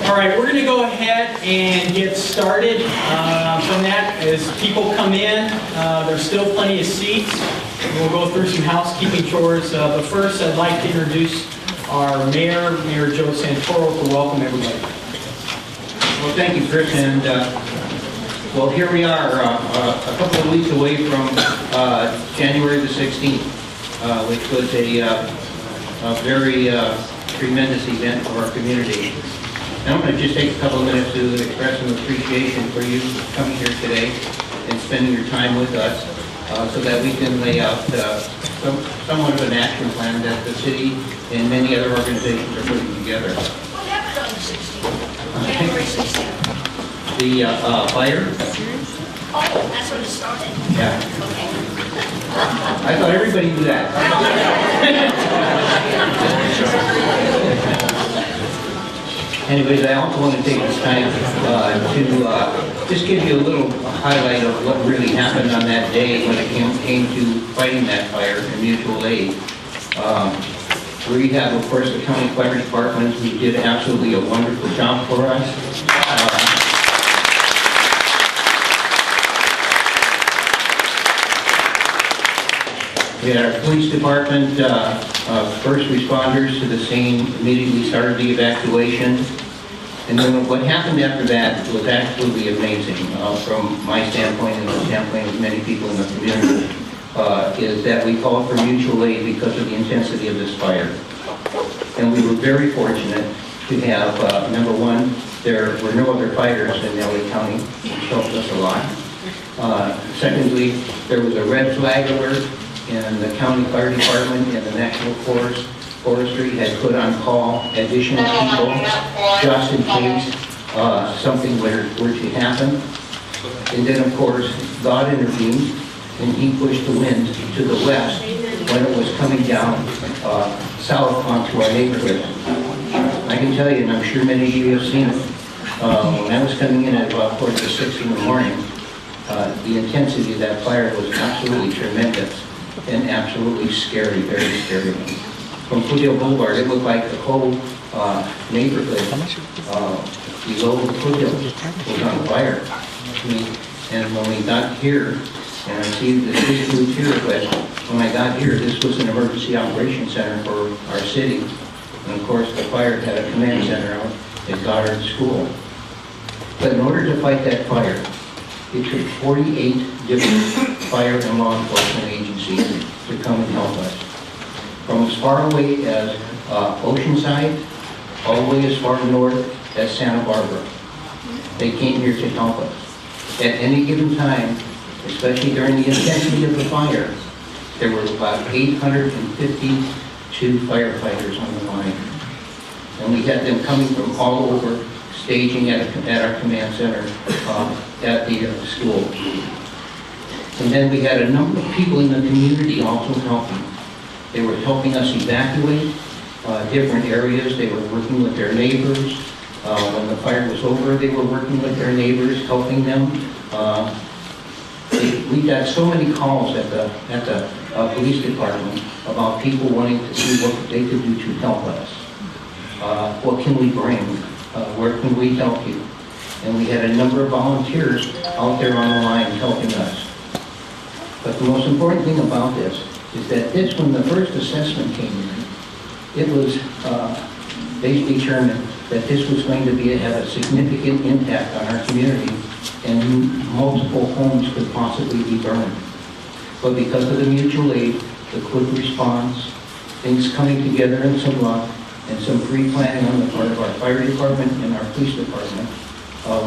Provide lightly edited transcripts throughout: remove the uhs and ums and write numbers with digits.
All right, we're going to go ahead and get started. From that, as people come in, there's still plenty of seats. We'll go through some housekeeping chores. But first, I'd like to introduce our Mayor Joe Santoro, to welcome everybody. Well, thank you, Chris. And well, here we are, a couple of weeks away from January the 16th, which was a very tremendous event for our community. And I'm going to just take a couple of minutes to express some appreciation for you coming here today and spending your time with us so that we can lay out somewhat of an action plan that the city and many other organizations are putting together. What happened on the 16th? January 16th? The fire? Oh, that's when it started? Yeah. Okay. I thought everybody knew that. Anyways, I also want to take this time to just give you a little highlight of what really happened on that day when it came to fighting that fire and mutual aid. We have, of course, the county fire department who did absolutely a wonderful job for us. We had our police department, first responders to the scene immediately started the evacuation. And then what happened after that was absolutely amazing from my standpoint and the standpoint of many people in the community, is that we called for mutual aid because of the intensity of this fire. And we were very fortunate to have, number one, there were no other fires in LA County, which helped us a lot. Secondly, there was a red flag alert, and the county fire department and the National Forestry had put on call additional people just in case something were to happen. And then, of course, God intervened, and he pushed the wind to the west when it was coming down south onto our neighborhood. I can tell you, and I'm sure many of you have seen it, when I was coming in at about 4 to 6 in the morning, the intensity of that fire was absolutely tremendous and absolutely scary, very scary. From Foothill Boulevard, it looked like the whole neighborhood below the Foothill was on fire. And when we got here, and I see the city crews here, but when I got here, this was an emergency operations center for our city. And of course, the fire had a command center out at Goddard School. But in order to fight that fire, it took 48 different fire and law enforcement agencies to come and help us. From as far away as Oceanside, all the way as far north as Santa Barbara. They came here to help us. At any given time, especially during the intensity of the fire, there were about 852 firefighters on the line. And we had them coming from all over, staging at our command center at the school. And then we had a number of people in the community also helping. They were helping us evacuate different areas. They were working with their neighbors. When the fire was over, they were working with their neighbors, helping them. We got so many calls at the police department about people wanting to see what they could do to help us. What can we bring? Where can we help you? And we had a number of volunteers out there on the line helping us. But the most important thing about this is that when the first assessment came in, it was basically determined that this was going to have a significant impact on our community, and multiple homes could possibly be burned. But because of the mutual aid, the quick response, things coming together in some luck, and some pre-planning on the part of our fire department and our police department,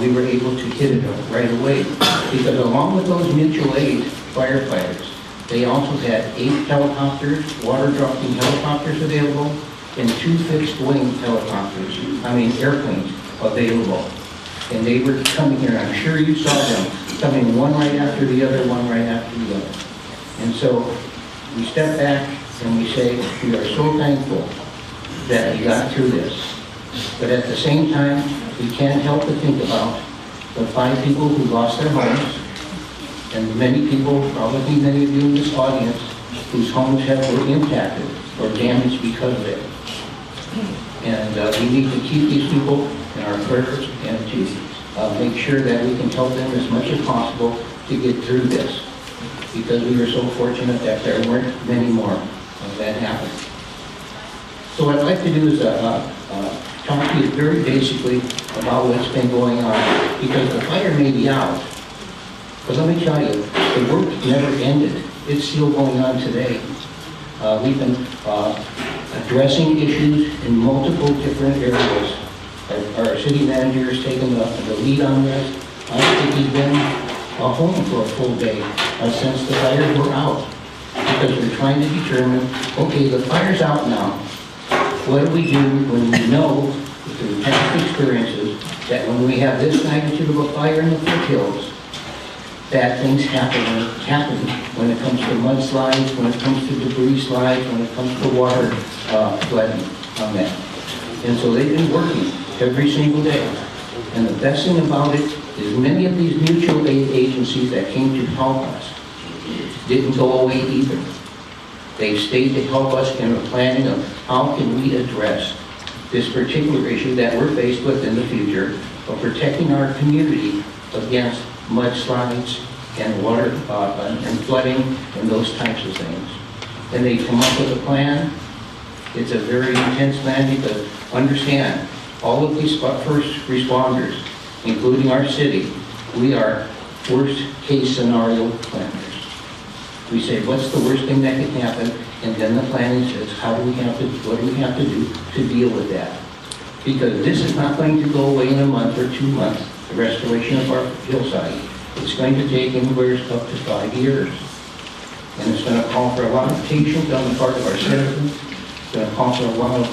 we were able to hit it right away. Because along with those mutual aid firefighters, they also had 8 helicopters, water-dropping helicopters available, and 2 fixed-wing helicopters, airplanes available. And they were coming here, and I'm sure you saw them, coming one right after the other, one right after the other. And so we step back and we say, we are so thankful that we got through this. But at the same time, we can't help but think about the 5 people who lost their homes, and many people, probably many of you in this audience, whose homes were impacted or damaged because of it. And we need to keep these people in our prayers and to make sure that we can help them as much as possible to get through this. Because we were so fortunate that there weren't many more that happened. So what I'd like to do is talk to you very basically about what's been going on. Because the fire may be out, but let me tell you, the work never ended. It's still going on today. We've been addressing issues in multiple different areas. Our city manager has taken the lead on this. I don't think he's been home for a full day since the fires were out. Because we're trying to determine, okay, the fire's out now. What do we do when we know through past experiences that when we have this magnitude of a fire in the foothills, bad things happen when it comes to mudslides, when it comes to debris slides, when it comes to water flooding on that. And so they've been working every single day. And the best thing about it is many of these mutual aid agencies that came to help us didn't go away either. They stayed to help us in the planning of how can we address this particular issue that we're faced with in the future of protecting our community against mudslides and water and flooding and those types of things. And they come up with a plan. It's a very intense plan because understand, all of these first responders, including our city, we are worst case scenario planners. We say, what's the worst thing that can happen? And then the planning says, what do we have to do to deal with that? Because this is not going to go away in a month or 2 months, the restoration of our hillside. It's going to take anywhere up to 5 years. And it's going to call for a lot of patience on the part of our citizens. It's going to call for a lot of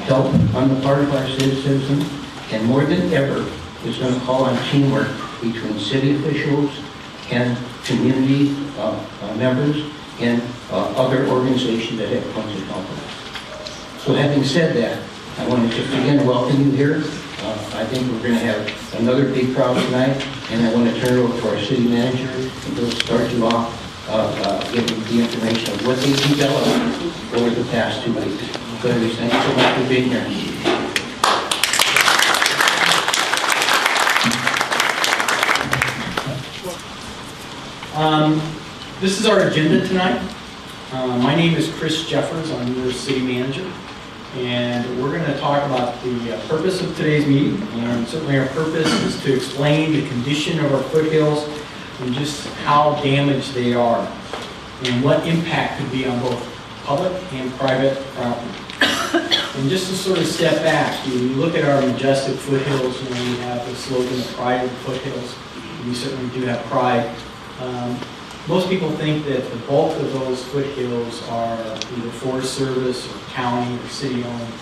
help on the part of our citizens. And more than ever, it's going to call on teamwork between city officials and community members and other organizations that have come to help us. So having said that, I want to just again welcome you here. I think we're going to have another big crowd tonight, and I want to turn it over to our city manager, and he'll start you off giving the information of what they've developed over the past 2 weeks. So thank you so much for being here. This is our agenda tonight. My name is Chris Jeffers. I'm your city manager. And we're going to talk about the purpose of today's meeting. And certainly our purpose is to explain the condition of our foothills and just how damaged they are and what impact could be on both public and private property. And just to sort of step back, you look at our majestic foothills, we have the slogan of pride of the foothills. We certainly do have pride. Most people think that the bulk of those foothills are either Forest Service or county or city owned.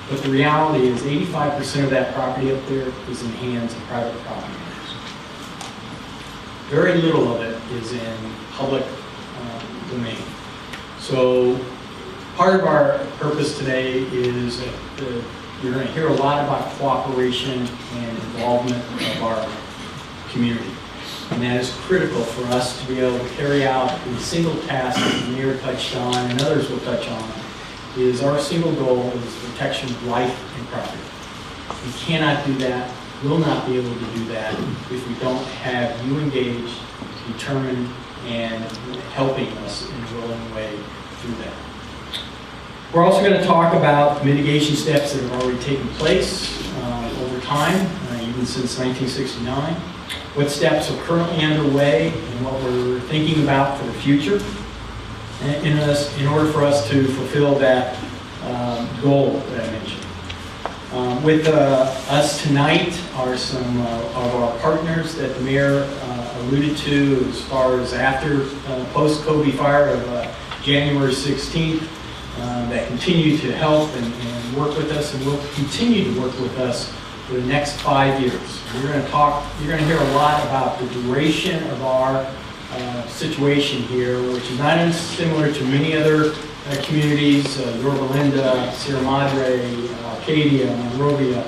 But the reality is 85% of that property up there is in the hands of private property owners. Very little of it is in public domain. So part of our purpose today is that you're going to hear a lot about cooperation and involvement of our community. And that is critical for us to be able to carry out the single task that the mayor touched on and others will touch on, is our single goal is the protection of life and property. We cannot do that, will not be able to do that if we don't have you engaged, determined, and helping us in a willing way through that. We're also going to talk about mitigation steps that have already taken place over time, even since 1969. What steps are currently underway and what we're thinking about for the future in order for us to fulfill that goal that I mentioned. With us tonight are some of our partners that the mayor alluded to as far as after post Colby Fire of January 16th that continue to help and work with us and will continue to work with us for the next 5 years. You're going to hear a lot about the duration of our situation here, which is not dissimilar to many other communities, Yorba Linda, Sierra Madre, Arcadia, Monrovia,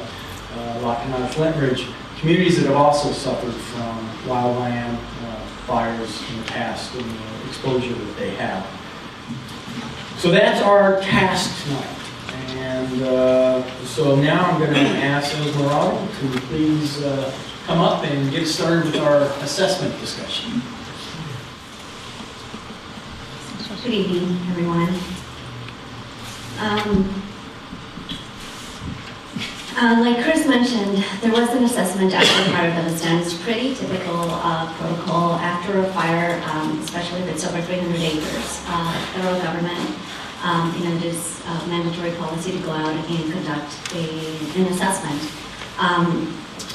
La Canada, Flint Ridge, communities that have also suffered from wildland fires in the past and the exposure that they have. So that's our task tonight. And And so now I'm going to ask Esmeralda to please come up and get started with our assessment discussion. Good evening, everyone. Like Chris mentioned, there was an assessment after a fire that was done. It's pretty typical protocol after a fire, especially if it's over 300 acres. Federal government, it is mandatory policy to go out and conduct an assessment.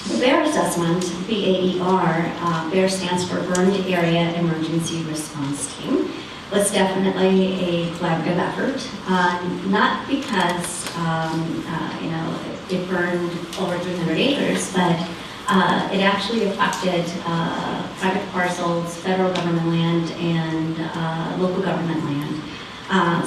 The BEAR assessment, BAER, BEAR stands for Burned Area Emergency Response Team, was definitely a collaborative effort, not because, it burned over 300 acres, but it actually affected private parcels, federal government land, and local government land.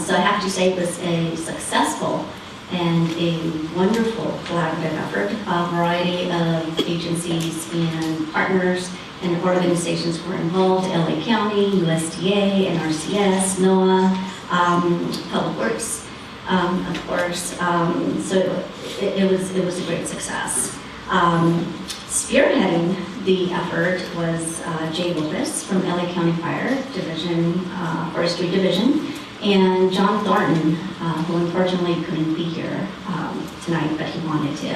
So I have to say it was a successful and a wonderful collaborative effort. A variety of agencies and partners and organizations were involved: LA County, USDA, NRCS, NOAA, Public Works, of course. So it was a great success. Spearheading the effort was Jay Lopez from LA County Fire Division, Forestry Division, and John Thornton, who unfortunately couldn't be here tonight, but he wanted to,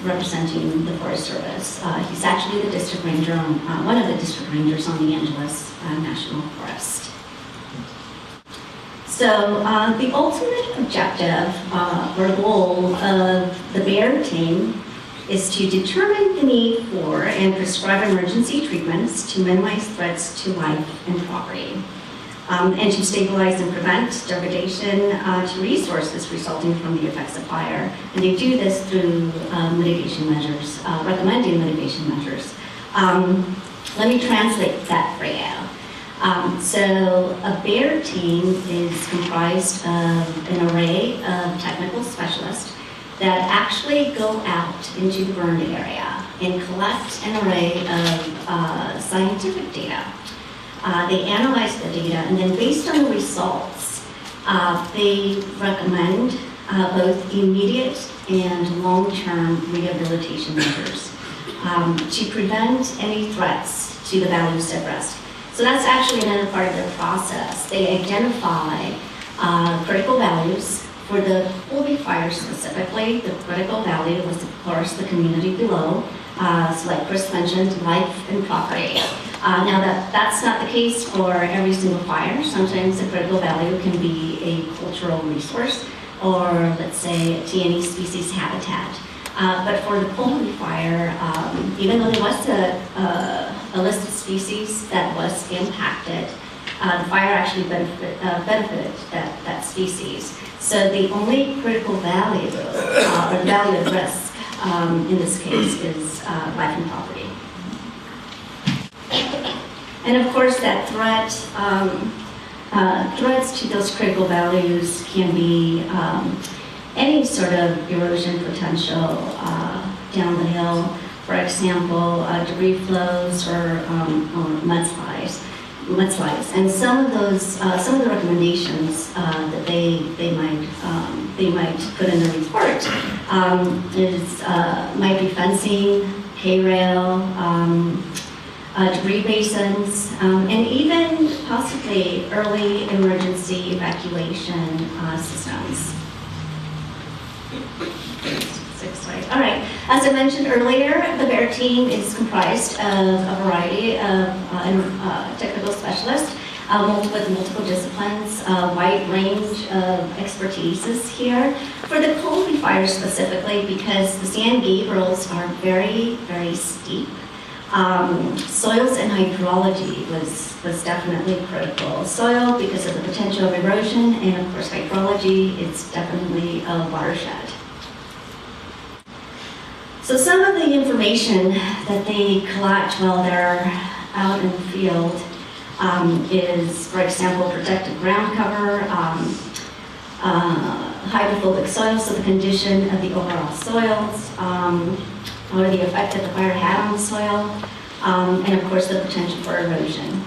representing the Forest Service. He's actually the district ranger one of the district rangers on the Angeles National Forest. So the ultimate objective or goal of the BEAR team is to determine the need for and prescribe emergency treatments to minimize threats to life and property, and to stabilize and prevent degradation to resources resulting from the effects of fire. And they do this through mitigation measures, recommending mitigation measures. Let me translate that for you. So a BEAR team is comprised of an array of technical specialists that actually go out into the burned area and collect an array of scientific data. They analyze the data, and then based on the results, they recommend both immediate and long-term rehabilitation measures to prevent any threats to the values at risk. So that's actually another part of their process. They identify critical values. For the Colby Fire specifically, the critical value was, of course, the community below. So like Chris mentioned, life and property. Now that's not the case for every single fire. Sometimes the critical value can be a cultural resource, or let's say a TNE species habitat. But for the Colby Fire, even though there was a list of species that was impacted, the fire actually benefited that species. So the only critical value, or the value of risk in this case, is life and property. And of course, that threats to those critical values can be any sort of erosion potential down the hill, for example, debris flows or mudslides. And some of the recommendations that they might put in the report might be fencing, hay rail, debris basins, and even possibly early emergency evacuation systems. All right, as I mentioned earlier, the BEAR team is comprised of a variety of technical specialists with multiple disciplines, a wide range of expertises here. For the Colby Fire specifically, because the San Gabriels are very, very steep, soils and hydrology was definitely critical. Soil, because of the potential of erosion, and of course hydrology, it's definitely a watershed. So some of the information that they collect while they're out in the field is, for example, protected ground cover, hydrophobic soils, so the condition of the overall soils, or the effect that the fire had on the soil, and of course the potential for erosion.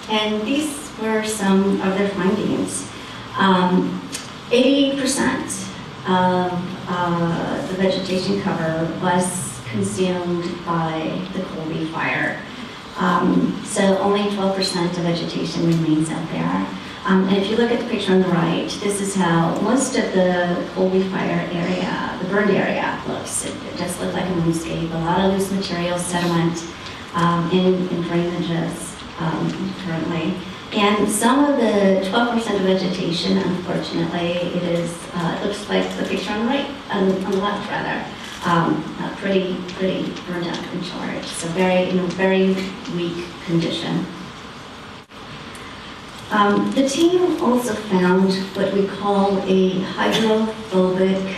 And these were some of their findings. 88% of the vegetation cover was consumed by the Colby Fire. So only 12% of vegetation remains out there. And if you look at the picture on the right, this is how most of the Colby Fire area, the burned area, looks. It just looks like a moonscape. A lot of loose material, sediment in drainages currently. And some of the 12% of vegetation, unfortunately, it looks like the picture on the right, on the left rather, pretty burned up and charred. So very weak condition. The team also found what we call a hydrophobic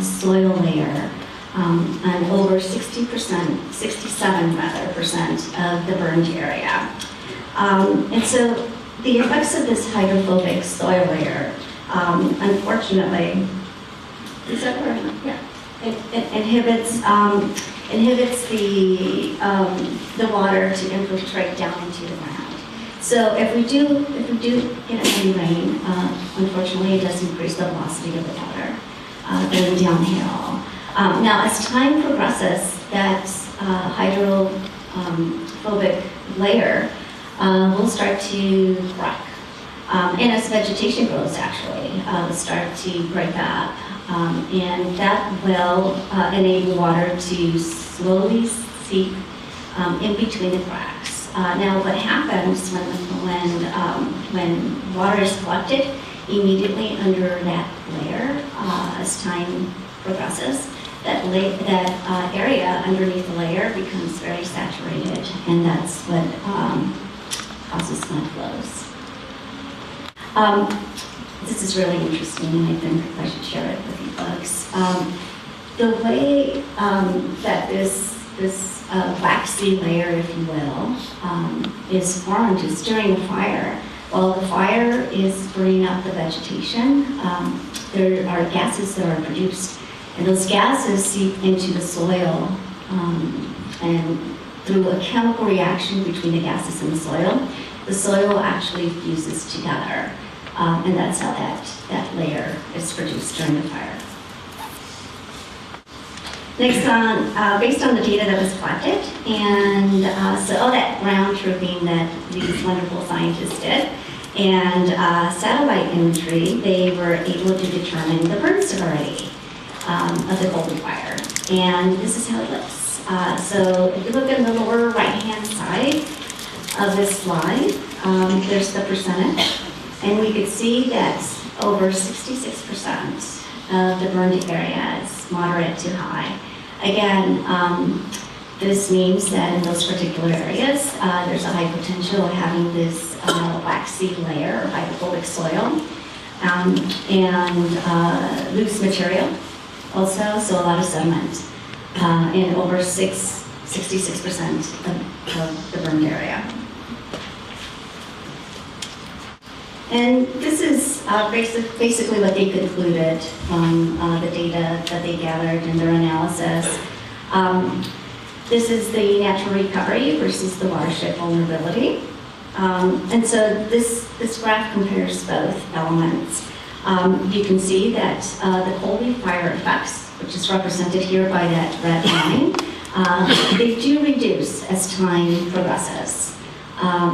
soil layer on over 67% of the burned area. And so the effects of this hydrophobic soil layer, unfortunately, is that where? Yeah. It inhibits the water to infiltrate down into the ground. So if we do get a heavy rain, unfortunately, it does increase the velocity of the water going downhill. Now, as time progresses, that hydrophobic layer will start to crack. And as vegetation grows, actually, will start to break up. And that will enable water to slowly seep in between the cracks. Now, what happens when water is collected immediately under that layer, as time progresses, that area underneath the layer becomes very saturated, and that's what causes mud flows. This is really interesting, and I think I should share it with you folks. The way that this waxy layer, if you will, is formed is during a fire. While the fire is burning up the vegetation, there are gases that are produced, and those gases seep into the soil, and through a chemical reaction between the gases and the soil actually fuses together, and that's how that layer is produced during the fire. Next on, based on the data that was collected, and so all that ground truthing that these wonderful scientists did, and satellite imagery, they were able to determine the burn severity of the Colby Fire. And this is how it looks. So if you look at the lower right-hand side of this slide, there's the percentage, and we could see that over 66% of the burned area is moderate to high. Again, this means that in those particular areas, there's a high potential of having this waxy layer or hydrophobic soil, and loose material also, so a lot of sediment, and over 66% of the burned area. And this is basically what they concluded from the data that they gathered in their analysis. This is the natural recovery versus the watershed vulnerability. And so this graph compares both elements. You can see that the Colby Fire effects, which is represented here by that red line, they do reduce as time progresses.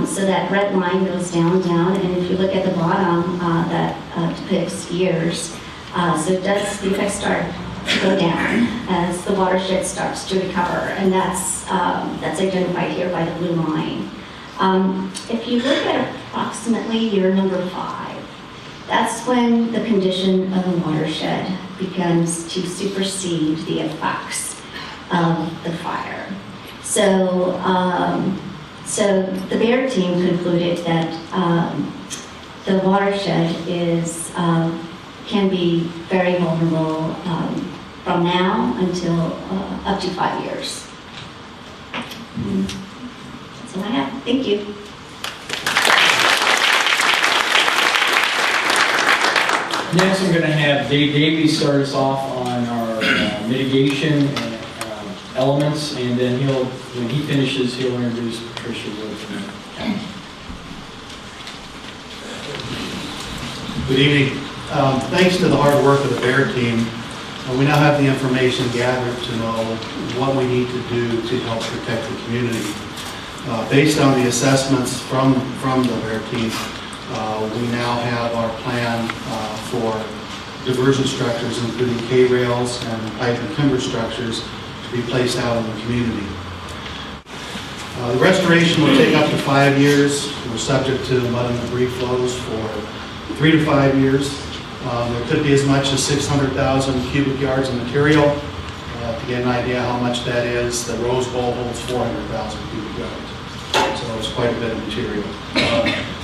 So that red line goes down, and if you look at the bottom, that depicts years. So the effects start to go down as the watershed starts to recover, and that's identified here by the blue line. If you look at approximately year number 5, that's when the condition of the watershed begins to supersede the effects of the fire. So the Bayer team concluded that the watershed can be very vulnerable from now until up to 5 years. That's all I have. Thank you. Next, I'm going to have Dave Davies start us off on our mitigation and elements, and then when he finishes, he'll introduce Patricia Wood. Good evening. Thanks to the hard work of the BEAR team, we now have the information gathered to know what we need to do to help protect the community. Based on the assessments from the BEAR team, we now have our plan for diversion structures, including K-rails and pipe and timber structures, to be placed out in the community. The restoration will take up to 5 years. We're subject to mud and debris flows for 3 to 5 years. There could be as much as 600,000 cubic yards of material. To get an idea how much that is, the Rose Bowl holds 400,000 cubic yards. So it's quite a bit of material.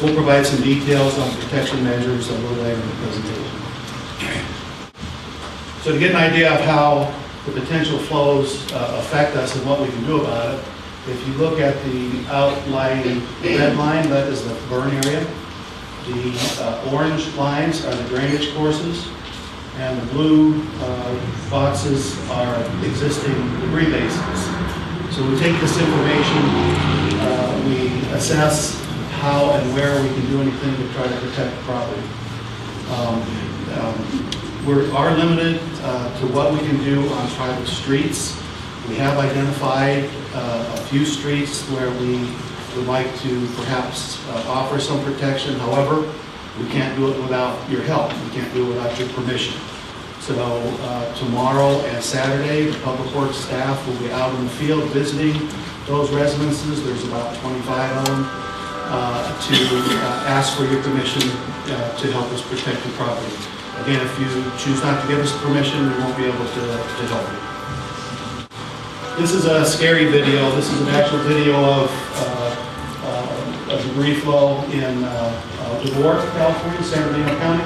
We'll provide some details on protection measures a little later in the presentation. So to get an idea of how the potential flows affect us and what we can do about it, if you look at the outlying red line, that is the burn area. The orange lines are the drainage courses, and the blue boxes are existing debris basins. So we take this information, we assess how and where we can do anything to try to protect the property. We are limited to what we can do on private streets. We have identified a few streets where we would like to perhaps offer some protection. However, we can't do it without your help. We can't do it without your permission. So tomorrow and Saturday, the Public Works staff will be out in the field visiting those residences. There's about 25 of them to ask for your permission to help us protect the property. Again, if you choose not to give us permission, we won't be able to help you. This is a scary video. This is an actual video of a debris flow in Glendora, California, San Bernardino County.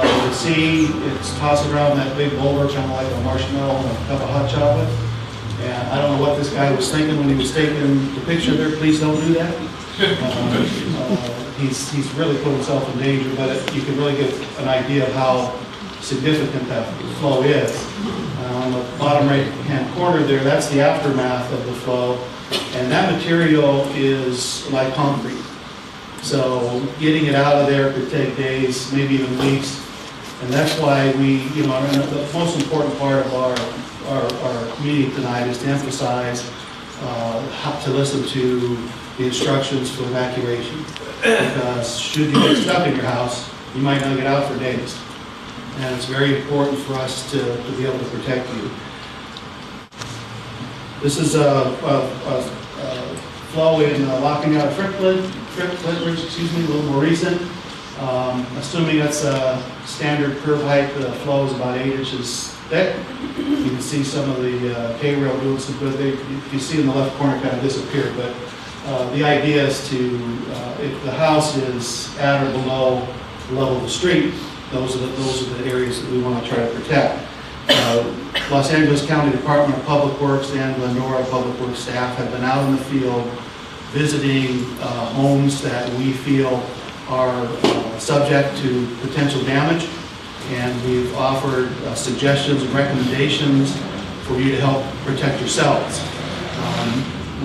You can see it's tossing around that big boulder, kind of like a marshmallow and a cup of hot chocolate. And I don't know what this guy was thinking when he was taking the picture there. Please don't do that. He's really put himself in danger, but you can really get an idea of how significant that flow is. On the bottom right-hand corner there, that's the aftermath of the flow, and that material is like concrete. So getting it out of there could take days, maybe even weeks, and that's why we, the most important part of our meeting tonight is to emphasize how to listen to the instructions for evacuation. Because should you get stuck in your house, you might not get out for days. And it's very important for us to be able to protect you. This is a flow in locking out of Flint Ridge, a little more recent. Assuming that's a standard curb height, the flow is about 8 inches thick. You can see some of the K-rail doing some good. If you see in the left corner, kind of disappeared, but the idea is to, if the house is at or below the level of the street, those are the areas that we want to try to protect. Los Angeles County Department of Public Works and Glendora Public Works staff have been out in the field visiting homes that we feel are subject to potential damage, and we've offered suggestions and recommendations for you to help protect yourselves.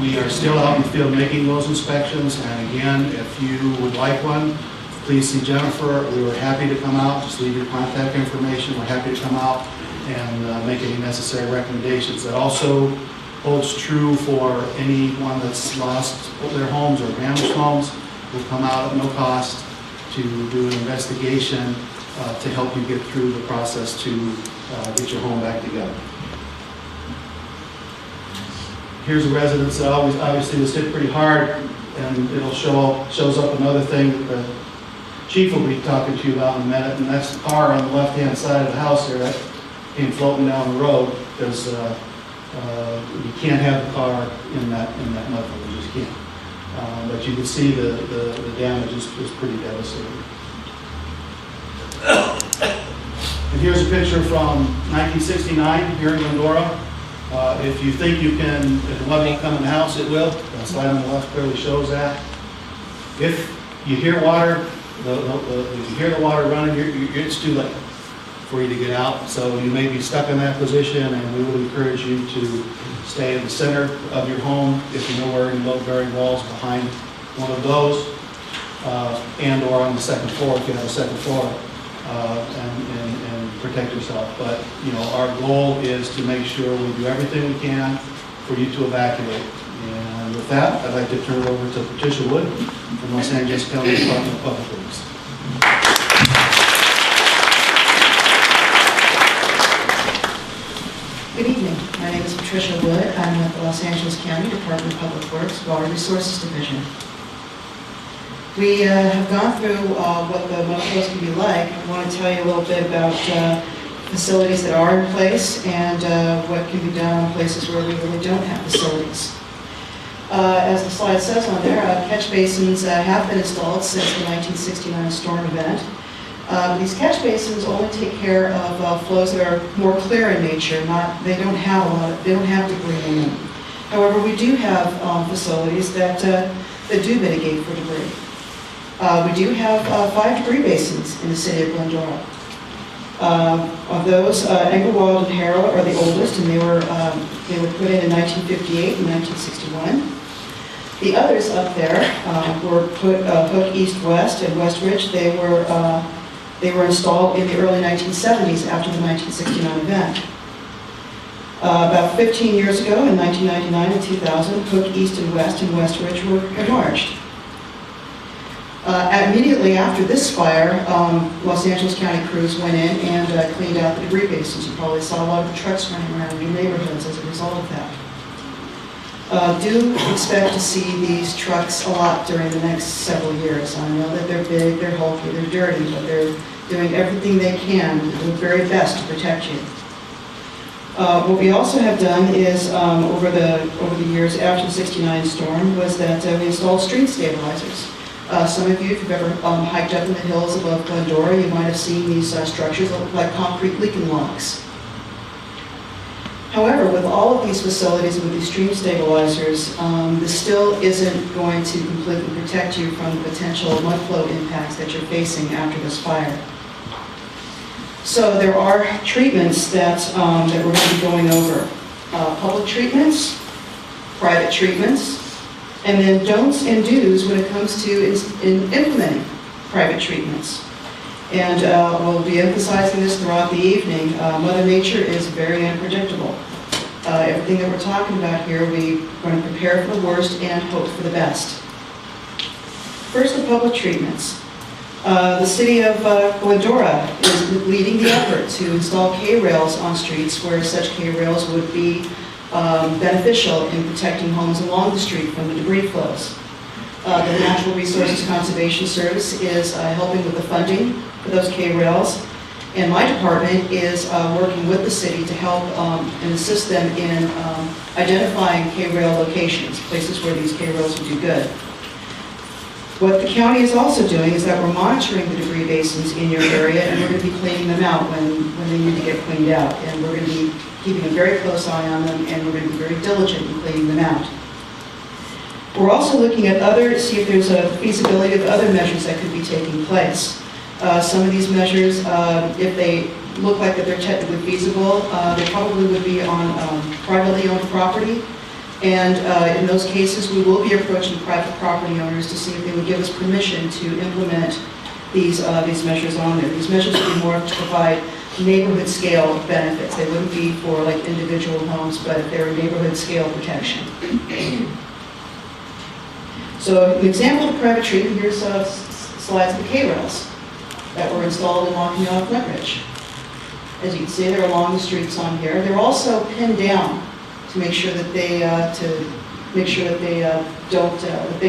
We are still out in the field making those inspections, and again, if you would like one, please see Jennifer. We were happy to come out. Just leave your contact information. We're happy to come out and make any necessary recommendations. That also holds true for anyone that's lost their homes or damaged homes. We'll come out at no cost to do an investigation to help you get through the process to get your home back together. Here's a residence that obviously was hit pretty hard, and it'll shows up another thing that the chief will be talking to you about in a minute, and that's the car on the left-hand side of the house there that came floating down the road, because you can't have the car in that mud. You just can't. But you can see the damage is pretty devastating. And here's a picture from 1969 here in Glendora. If you think you can, if the mud won't come in the house, it will. The slide on the left clearly shows that. If you hear water, if you hear the water running, it's too late for you to get out. So you may be stuck in that position, and we would encourage you to stay in the center of your home if you know where any load-bearing walls behind one of those, and or on the second floor if you have a second floor. and protect yourself. But, you know, our goal is to make sure we do everything we can for you to evacuate. And with that, I'd like to turn it over to Patricia Wood from Los Angeles County Department of Public Works. Good evening. My name is Patricia Wood. I'm with the Los Angeles County Department of Public Works Water Resources Division. We have gone through what the mudflows can be like. I want to tell you a little bit about facilities that are in place and what can be done in places where we really don't have facilities. As the slide says on there, catch basins have been installed since the 1969 storm event. These catch basins only take care of flows that are more clear in nature. They don't have debris in them. However, we do have facilities that do mitigate for debris. We do have 5 debris basins in the city of Glendora. Of those, Engelwald and Harrow are the oldest, and they were put in 1958 and 1961. The others up there were put Hook East-West and West Ridge. They were installed in the early 1970s after the 1969 event. About 15 years ago, in 1999 and 2000, Hook East and West Ridge were enlarged. Immediately after this fire, Los Angeles County crews went in and cleaned out the debris basins. You probably saw a lot of the trucks running around in your neighborhoods as a result of that. Do expect to see these trucks a lot during the next several years. I know that they're big, they're bulky, they're dirty, but they're doing everything they can, their very best to protect you. What we also have done is, over the years after the '69 storm, was that we installed street stabilizers. Some of you, if you've ever hiked up in the hills above Glendora, you might have seen these structures that look like concrete leaking locks. However, with all of these facilities, with these stream stabilizers, this still isn't going to completely protect you from the potential mudflow impacts that you're facing after this fire. So there are treatments that we're going to be going over. Public treatments, private treatments, and then don'ts and do's when it comes to implementing private treatments. And we'll be emphasizing this throughout the evening. Mother Nature is very unpredictable. Everything that we're talking about here, we're going to prepare for the worst and hope for the best. First, the public treatments. The City of Glendora is leading the effort to install K-rails on streets where such K-rails would be beneficial in protecting homes along the street from the debris flows. The Natural Resources Conservation Service is helping with the funding for those K-rails, and my department is working with the city to help and assist them in identifying K-rail locations, places where these K-rails would do good. What the county is also doing is that we're monitoring the debris basins in your area, and we're going to be cleaning them out when they need to get cleaned out. And we're going to be keeping a very close eye on them, and we're going to be very diligent in cleaning them out. We're also looking at see if there's a feasibility of other measures that could be taking place. Some of these measures, if they look like that they're technically feasible, they probably would be on privately owned property. And in those cases, we will be approaching private property owners to see if they would give us permission to implement these measures on there. These measures would be more to provide neighborhood scale benefits. They wouldn't be for like individual homes, but if they're neighborhood scale protection. So an example of private treatment, here's slides of the K-rails that were installed in Lockney Flint Ridge. As you can see, they're along the streets on here. They're also pinned down to make sure that they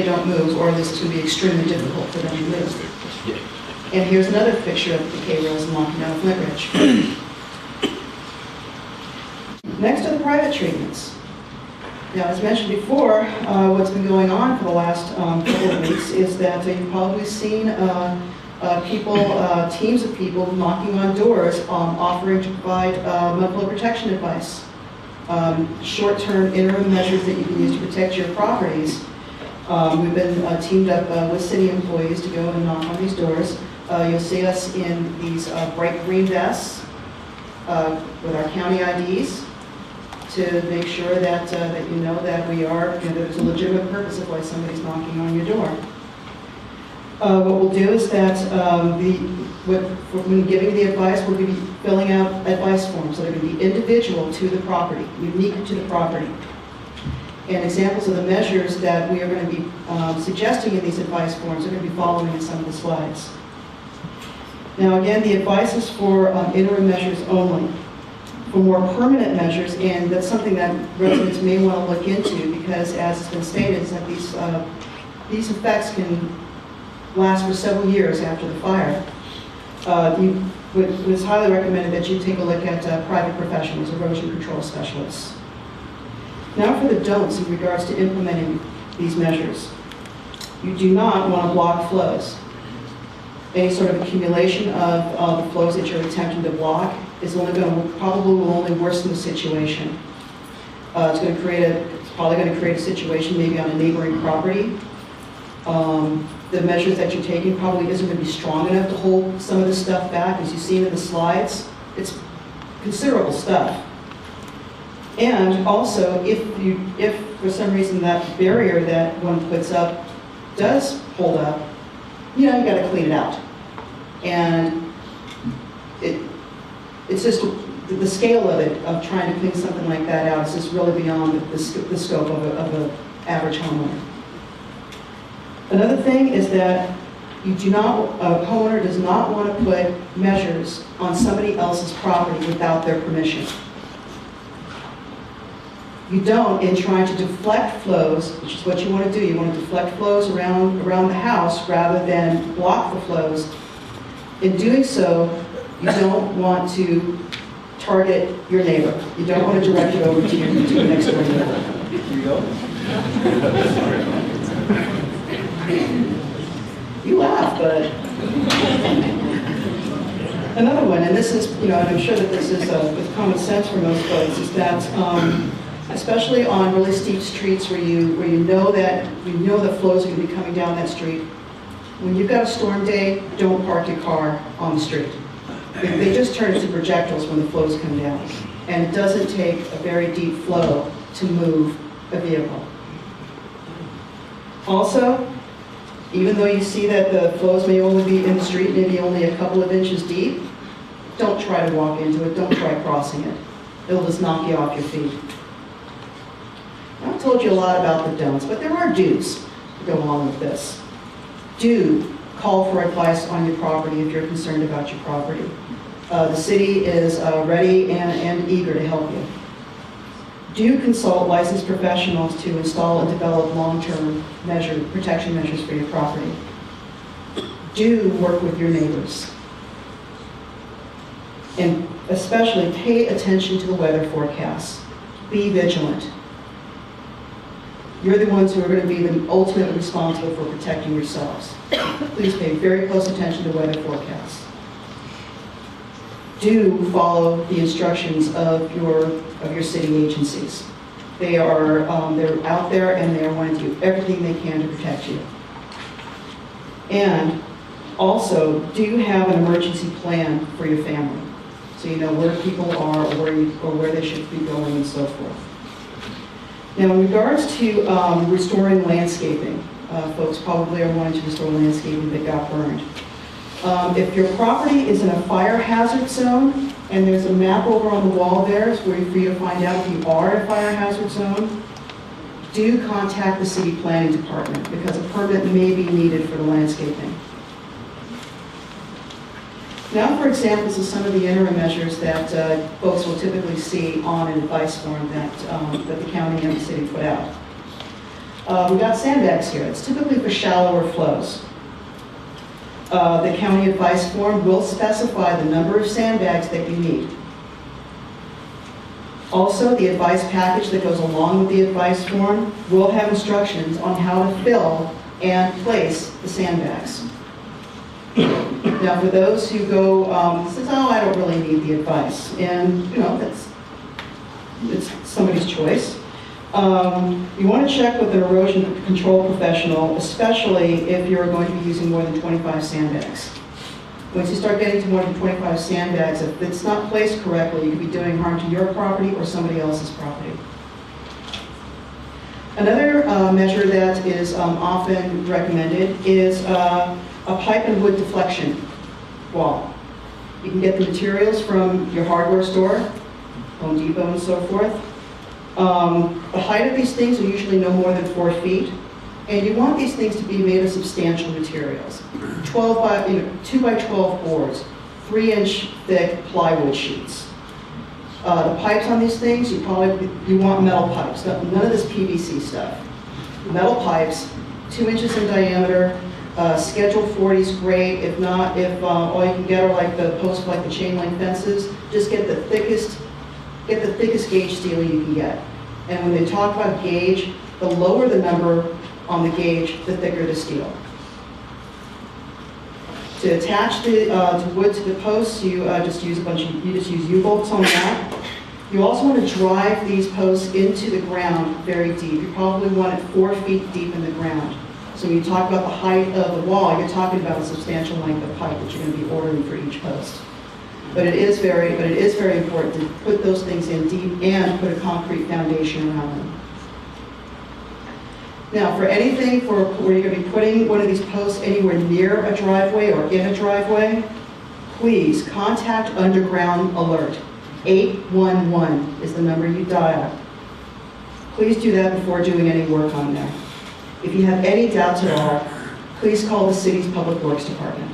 don't move, or at least it's going to be extremely difficult for them to move. And here's another picture of the K-rails in Lockney Flint Ridge. Next are the private treatments. Now, as mentioned before, what's been going on for the last couple of weeks is that you've probably seen teams of people knocking on doors, offering to provide mudflow protection advice, short-term interim measures that you can use to protect your properties. We've been teamed up with city employees to go and knock on these doors. You'll see us in these bright green vests with our county IDs, to make sure that you know that there's a legitimate purpose of why somebody's knocking on your door. What we'll do is that when giving the advice, we're going to be filling out advice forms that are going to be individual to the property, unique to the property. And examples of the measures that we are going to be suggesting in these advice forms are going to be following in some of the slides. Now again, the advice is for interim measures only. For more permanent measures, and that's something that residents may want to look into, because as has been stated, is that these effects can last for several years after the fire. It was highly recommended that you take a look at private professionals, erosion control specialists. Now for the don'ts in regards to implementing these measures. You do not want to block flows. Any sort of accumulation of the flows that you're attempting to block is probably will only worsen the situation. It's probably going to create a situation maybe on a neighboring property. The measures that you're taking probably isn't going to be strong enough to hold some of this stuff back. As you've seen in the slides, it's considerable stuff. And also, if for some reason that barrier that one puts up does hold up, you got to clean it out. And it's just the scale of it, of trying to clean something like that out, is just really beyond the scope of an average homeowner. Another thing is that a homeowner does not want to put measures on somebody else's property without their permission. You don't, in trying to deflect flows, which is what you want to do. You want to deflect flows around the house rather than block the flows. In doing so, you don't want to target your neighbor. You don't want to direct it over to your next door neighbor. Here you go. You laugh, but another one, and this is, and I'm sure that this is with common sense for most folks, is that especially on really steep streets where you know that flows are going to be coming down that street. When you've got a storm day, don't park your car on the street. They just turn into projectiles when the flows come down. And it doesn't take a very deep flow to move a vehicle. Also, even though you see that the flows may only be in the street, maybe only a couple of inches deep, don't try to walk into it, don't try crossing it. It'll just knock you off your feet. I've told you a lot about the don'ts, but there are do's to go along with this. Do call for advice on your property if you're concerned about your property. The city is ready and eager to help you. Do consult licensed professionals to install and develop long-term protection measures for your property. Do work with your neighbors. And especially pay attention to the weather forecasts. Be vigilant. You're the ones who are going to be the ultimately responsible for protecting yourselves. Please pay very close attention to weather forecasts. Do follow the instructions of your city agencies. They're out there and they're going to do everything they can to protect you. And also, do have an emergency plan for your family, so you know where people are or where they should be going and so forth. Now, in regards to restoring landscaping, folks probably are wanting to restore landscaping that got burned. If your property is in a fire hazard zone, and there's a map over on the wall there, it's for you to find out if you are in a fire hazard zone, do contact the city planning department, because a permit may be needed for the landscaping. Now for examples of some of the interim measures that folks will typically see on an advice form that the county and the city put out. We've got sandbags here. It's typically for shallower flows. The county advice form will specify the number of sandbags that you need. Also, the advice package that goes along with the advice form will have instructions on how to fill and place the sandbags. Now, for those who go, says, oh, I don't really need the advice, and it's somebody's choice. You want to check with an erosion control professional, especially if you're going to be using more than 25 sandbags. Once you start getting to more than 25 sandbags, if it's not placed correctly, you could be doing harm to your property or somebody else's property. Another measure that is often recommended is a pipe and wood deflection. wall. You can get the materials from your hardware store, Home Depot and so forth. The height of these things are usually no more than 4 feet, and you want these things to be made of substantial materials. 2 by 12 boards, 3-inch thick plywood sheets. The pipes on these things, you want metal pipes, none of this PVC stuff. Metal pipes, 2 inches in diameter. Schedule 40 is great. If not, if all you can get are like the posts, like the chain link fences, just get the thickest gauge steel you can get. And when they talk about gauge, the lower the number on the gauge, the thicker the steel. To attach the wood to the posts, you just use U-bolts on that. You also want to drive these posts into the ground very deep. You probably want it 4 feet deep in the ground. So when you talk about the height of the wall, you're talking about a substantial length of pipe that you're going to be ordering for each post. But it is very important to put those things in deep and put a concrete foundation around them. Now, for anything where you're going to be putting one of these posts anywhere near a driveway or in a driveway, please contact Underground Alert. 811 is the number you dial. Please do that before doing any work on there. If you have any doubts at all, please call the city's Public Works Department.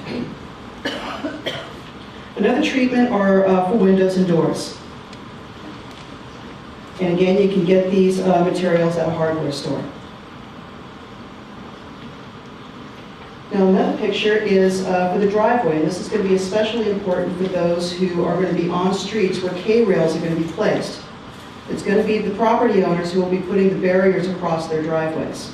Another treatment are for windows and doors. And again, you can get these materials at a hardware store. Now another picture is for the driveway. This is going to be especially important for those who are going to be on streets where K-rails are going to be placed. It's going to be the property owners who will be putting the barriers across their driveways.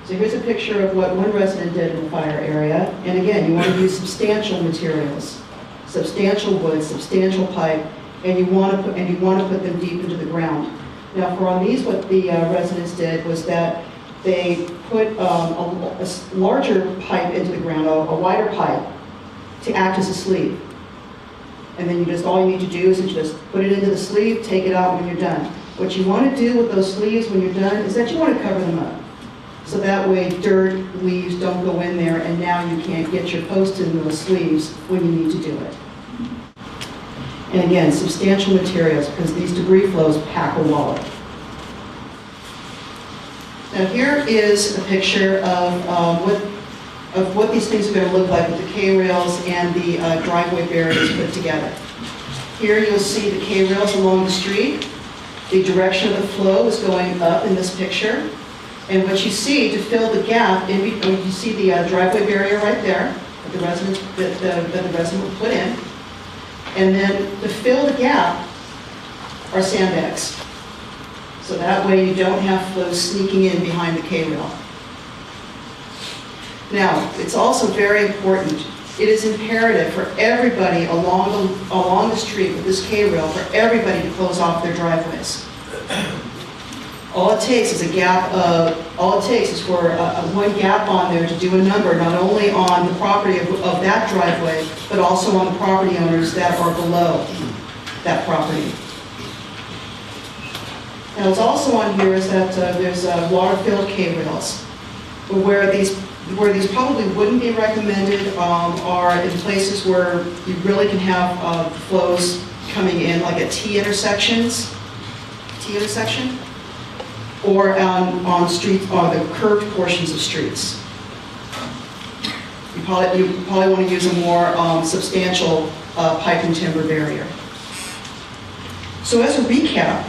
So here's a picture of what one resident did in the fire area. And again, you want to use substantial materials, substantial wood, substantial pipe, and you want to put them deep into the ground. Now for on these, what the residents did was that they put a larger pipe into the ground, a wider pipe, to act as a sleeve. And then all you need to do is just put it into the sleeve, take it out when you're done. What you want to do with those sleeves when you're done is that you want to cover them up. So that way dirt, leaves don't go in there, and now you can't get your post in those sleeves when you need to do it. And again, substantial materials, because these debris flows pack a wallet. Now here is a picture of what these things are going to look like with the K-rails and the driveway barriers put together. Here you'll see the K-rails along the street. The direction of the flow is going up in this picture. And what you see to fill the gap, you see the driveway barrier right there that the resident will put in. And then to fill the gap are sandbags. So that way you don't have flows sneaking in behind the K-rail. Now, it's also very important. It is imperative for everybody along the street with this K-rail, for everybody to close off their driveways. All it takes is for one gap on there to do a number, not only on the property of that driveway, but also on the property owners that are below that property. Now, what's also on here is that there's water-filled K-rails, where these probably wouldn't be recommended are in places where you really can have flows coming in, like at T intersection, or on streets, or the curved portions of streets. You probably want to use a more substantial pipe and timber barrier. So as a recap,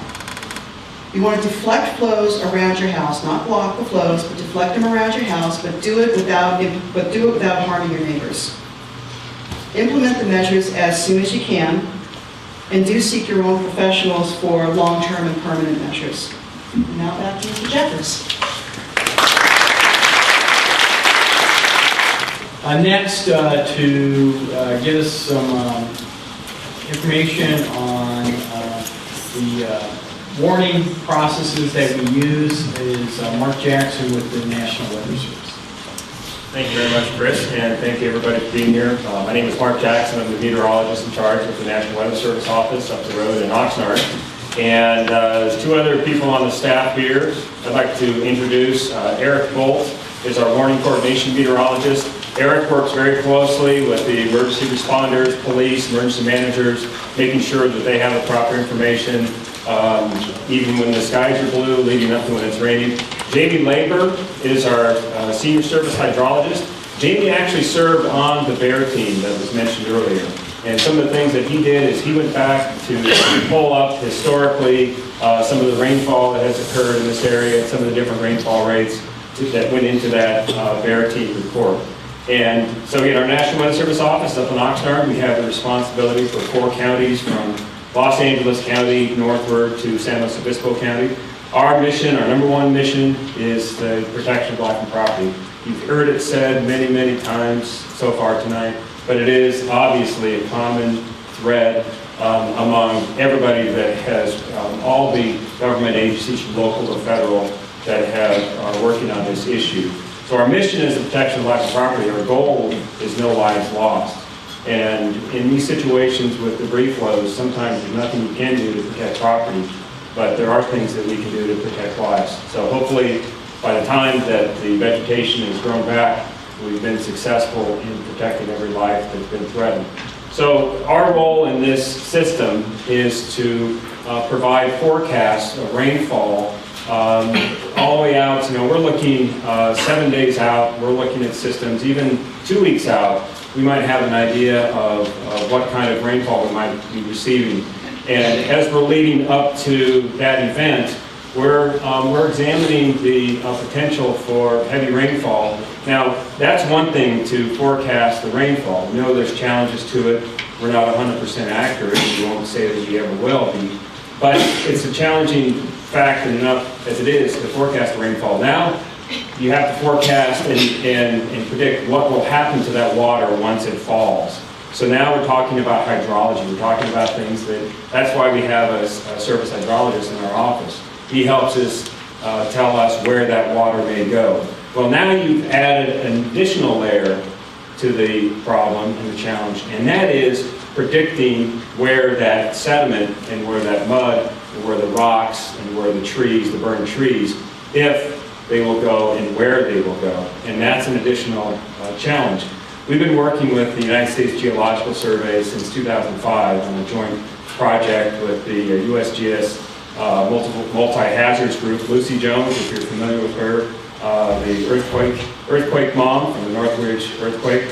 you want to deflect flows around your house, not block the flows, but deflect them around your house, but do it without harming your neighbors. Implement the measures as soon as you can, and do seek your own professionals for long-term and permanent measures. And now back to Mr. Jeffers. Next, to give us some information on the warning processes that we use is Mark Jackson with the National Weather Service. Thank you very much, Chris, and thank you everybody for being here. My name is Mark Jackson. I'm the meteorologist in charge with the National Weather Service office up the road in Oxnard. And there's two other people on the staff here. I'd like to introduce Eric Bolt is our warning coordination meteorologist. Eric works very closely with the emergency responders, police, emergency managers, making sure that they have the proper information, even when the skies are blue, leading up to when it's raining. Jamie Labor is our senior service hydrologist. Jamie actually served on the bear team that was mentioned earlier. And some of the things that he did is he went back to pull up historically some of the rainfall that has occurred in this area, some of the different rainfall rates that went into that bear team report. And so in our National Weather Service office up in Oxnard, we have the responsibility for 4 counties from Los Angeles County northward to San Luis Obispo County. Our mission, our number 1 mission, is the protection of life and property. You've heard it said many, many times so far tonight, but it is obviously a common thread among everybody that has, all the government agencies, from local to federal, that are working on this issue. So our mission is the protection of life and property. Our goal is no lives lost. And in these situations with debris flows, sometimes there's nothing you can do to protect property, but there are things that we can do to protect lives. So hopefully, by the time that the vegetation is grown back, we've been successful in protecting every life that's been threatened. So our role in this system is to provide forecasts of rainfall all the way out. You know, we're looking 7 days out. We're looking at systems even 2 weeks out. We might have an idea of what kind of rainfall we might be receiving. And as we're leading up to that event, we're examining the potential for heavy rainfall. Now, that's one thing to forecast the rainfall. We know there's challenges to it. We're not 100% accurate. We won't say that we ever will be. But it's a challenging fact enough as it is to forecast the rainfall. Now, you have to forecast and predict what will happen to that water once it falls. So now we're talking about hydrology. We're talking about things that's why we have a service hydrologist in our office. He helps us tell us where that water may go. Well, now you've added an additional layer to the problem and the challenge, and that is predicting where that sediment and where that mud and where the rocks and where the trees, the burned trees, if they will go and where they will go. And that's an additional challenge. We've been working with the United States Geological Survey since 2005 on a joint project with the USGS Multi-Hazards Group. Lucy Jones, if you're familiar with her, the earthquake mom from the Northridge earthquake.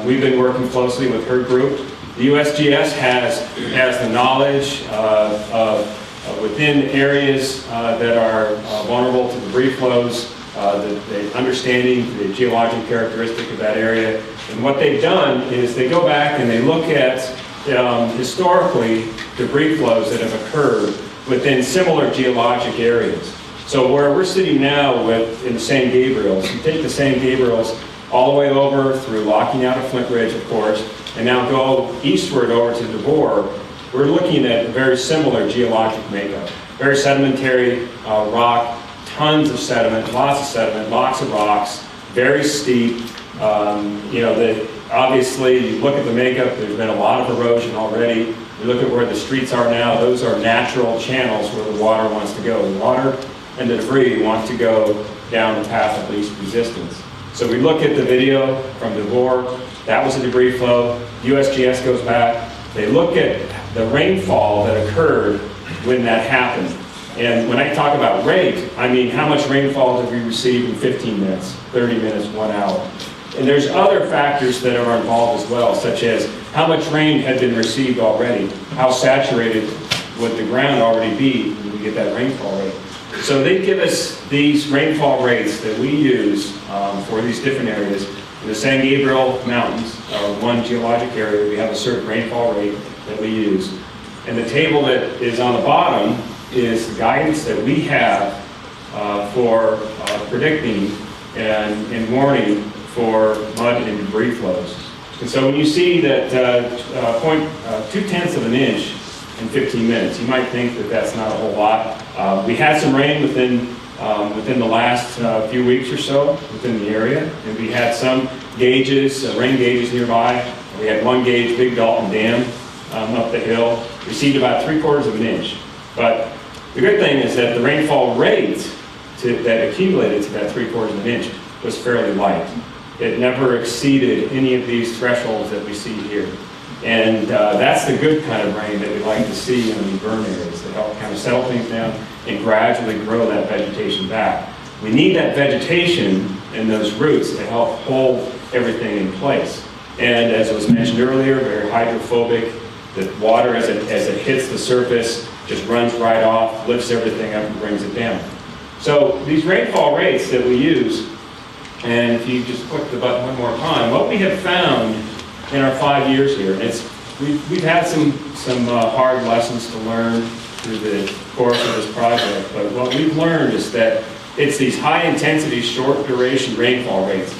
We've been working closely with her group. The USGS has the knowledge of within areas that are vulnerable to debris flows, the understanding the geologic characteristic of that area. And what they've done is they go back and they look at historically debris flows that have occurred within similar geologic areas. So where we're sitting now in the San Gabriels, you take the San Gabriels all the way over through locking out of Flint Ridge, of course, and now go eastward over to DeVore, we're looking at a very similar geologic makeup. Very sedimentary rock, tons of sediment, lots of rocks, very steep. Obviously, you look at the makeup, there's been a lot of erosion already. You look at where the streets are now, those are natural channels where the water wants to go. The water and the debris want to go down the path of least resistance. So we look at the video from DeVore, that was a debris flow. USGS goes back, they look at the rainfall that occurred when that happened. And when I talk about rate, I mean how much rainfall did we receive in 15 minutes, 30 minutes, 1 hour. And there's other factors that are involved as well, such as how much rain had been received already, how saturated would the ground already be when we get that rainfall rate. So they give us these rainfall rates that we use for these different areas. In the San Gabriel Mountains, one geologic area, we have a certain rainfall rate that we use. And the table that is on the bottom is the guidance that we have for predicting and warning for mud and debris flows. And so when you see that 0.2 of an inch in 15 minutes, you might think that that's not a whole lot. We had some rain within the last few weeks or so within the area, and we had some gauges, rain gauges nearby. We had one gauge, Big Dalton Dam, up the hill, received about 3/4 of an inch. But the good thing is that the rainfall rate that accumulated to that 3/4 of an inch was fairly light. it never exceeded any of these thresholds that we see here. And that's the good kind of rain that we like to see in these burn areas, to help kind of settle things down and gradually grow that vegetation back. We need that vegetation and those roots to help hold everything in place. And as was mentioned earlier, very hydrophobic. The water, as it hits the surface, just runs right off, lifts everything up and brings it down. So these rainfall rates that we use, and if you just click the button one more time, what we have found in our 5 years here, and we've had some hard lessons to learn through the course of this project, but what we've learned is that it's these high intensity, short duration rainfall rates,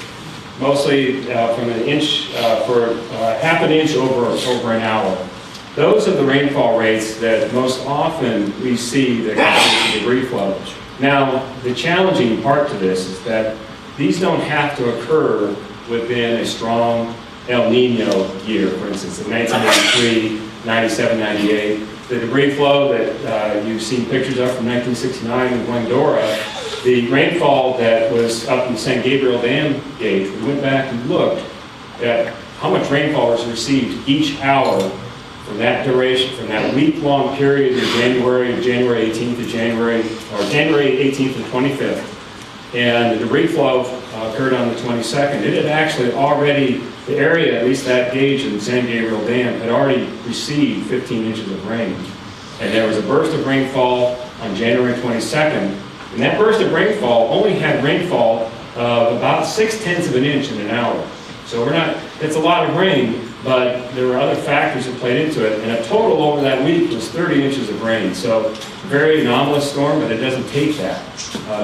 mostly from an inch, for half an inch over an hour. Those are the rainfall rates that most often we see that contribute to debris flow. Now, the challenging part to this is that these don't have to occur within a strong El Nino year, for instance, in 1983, 97, 98. The debris flow that you've seen pictures of from 1969 in Glendora, the rainfall that was up in San Gabriel Dam gauge, we went back and looked at how much rainfall was received each hour from that duration, from that week-long period in January 18th to January 18th to 25th. And the debris flow occurred on the 22nd. It had actually already, the area, at least that gauge in San Gabriel Dam, had already received 15 inches of rain. And there was a burst of rainfall on January 22nd. And that burst of rainfall only had rainfall of about 0.6 of an inch in an hour. So it's a lot of rain, but there were other factors that played into it. And a total over that week was 30 inches of rain. So very anomalous storm, but it doesn't take that.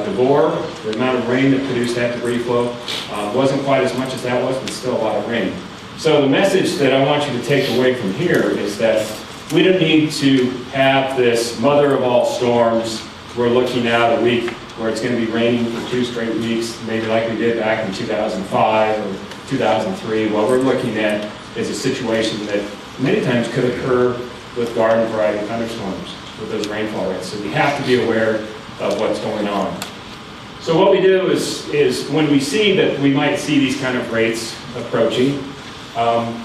DeVore, the amount of rain that produced that debris flow, wasn't quite as much as that was, but still a lot of rain. So the message that I want you to take away from here is that we don't need to have this mother of all storms. We're looking out a week where it's going to be raining for 2 straight weeks, maybe like we did back in 2005 or 2003. What we're looking at is a situation that many times could occur with garden variety thunderstorms with those rainfall rates. So we have to be aware of what's going on. So what we do is when we see that we might see these kind of rates approaching,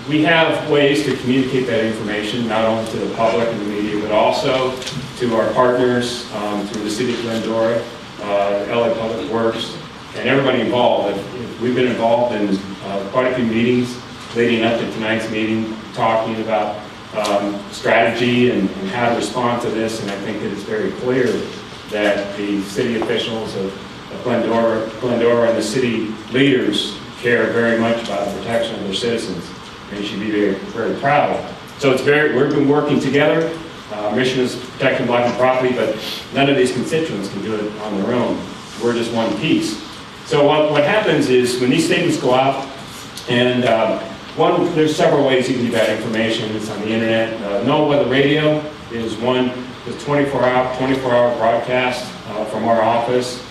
we have ways to communicate that information, not only to the public and the media, but also to our partners through the City of Glendora, LA Public Works, and everybody involved. We've been involved in quite a few meetings leading up to tonight's meeting, talking about strategy and how to respond to this, and I think that it's very clear that the city officials of Glendora and the city leaders care very much about the protection of their citizens, and you should be very, very proud. So we've been working together. Our mission is protecting black and property, but none of these constituents can do it on their own. We're just one piece. So what happens is when these statements go out, and there's several ways you can do that information. It's on the internet. NOAA Weather Radio is one. It's 24-hour broadcast from our office.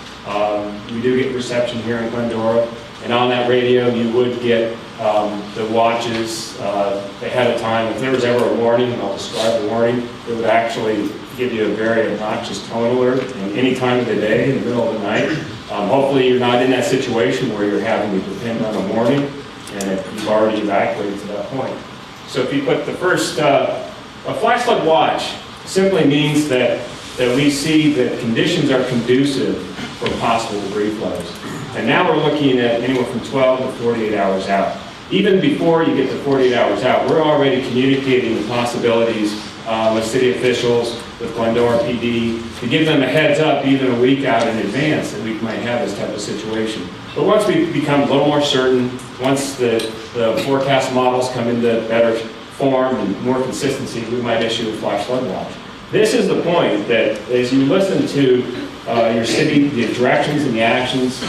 We do get reception here in Glendora, and on that radio you would get the watches ahead of time. If there was ever a warning, and I'll describe the warning, it would actually give you a very obnoxious tone alert at any time of the day, in the middle of the night. Hopefully you're not in that situation where you're having to depend on a warning, and if you've already evacuated to that point. So if you put the first, a flash flood watch simply means that we see that conditions are conducive for possible debris flows. And now we're looking at anywhere from 12 to 48 hours out. Even before you get to 48 hours out, we're already communicating the possibilities with city officials, with Glendora PD, to give them a heads up even a week out in advance that we might have this type of situation. But once we become a little more certain, once the forecast models come into better form and more consistency, we might issue a flash flood watch. This is the point that as you listen to your city, the directions and the actions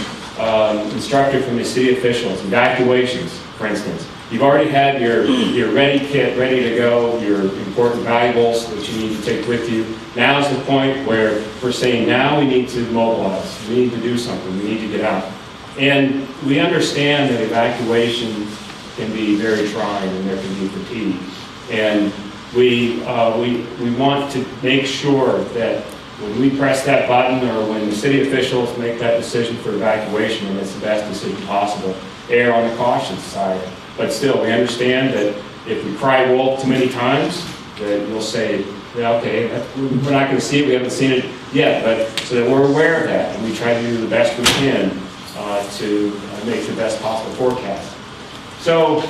instructed from the city officials, evacuations, for instance, you've already had your ready kit ready to go, your important valuables that you need to take with you. Now's the point where we're saying now we need to mobilize, we need to do something, we need to get out. And we understand that evacuation can be very trying and there can be fatigue. And we want to make sure that when we press that button or when the city officials make that decision for evacuation, and it's the best decision possible. err on the cautious side. But still, we understand that if we cry wolf too many times, that you'll say, yeah, okay, we're not going to see it, we haven't seen it yet, but so that we're aware of that, and we try to do the best we can to make the best possible forecast. So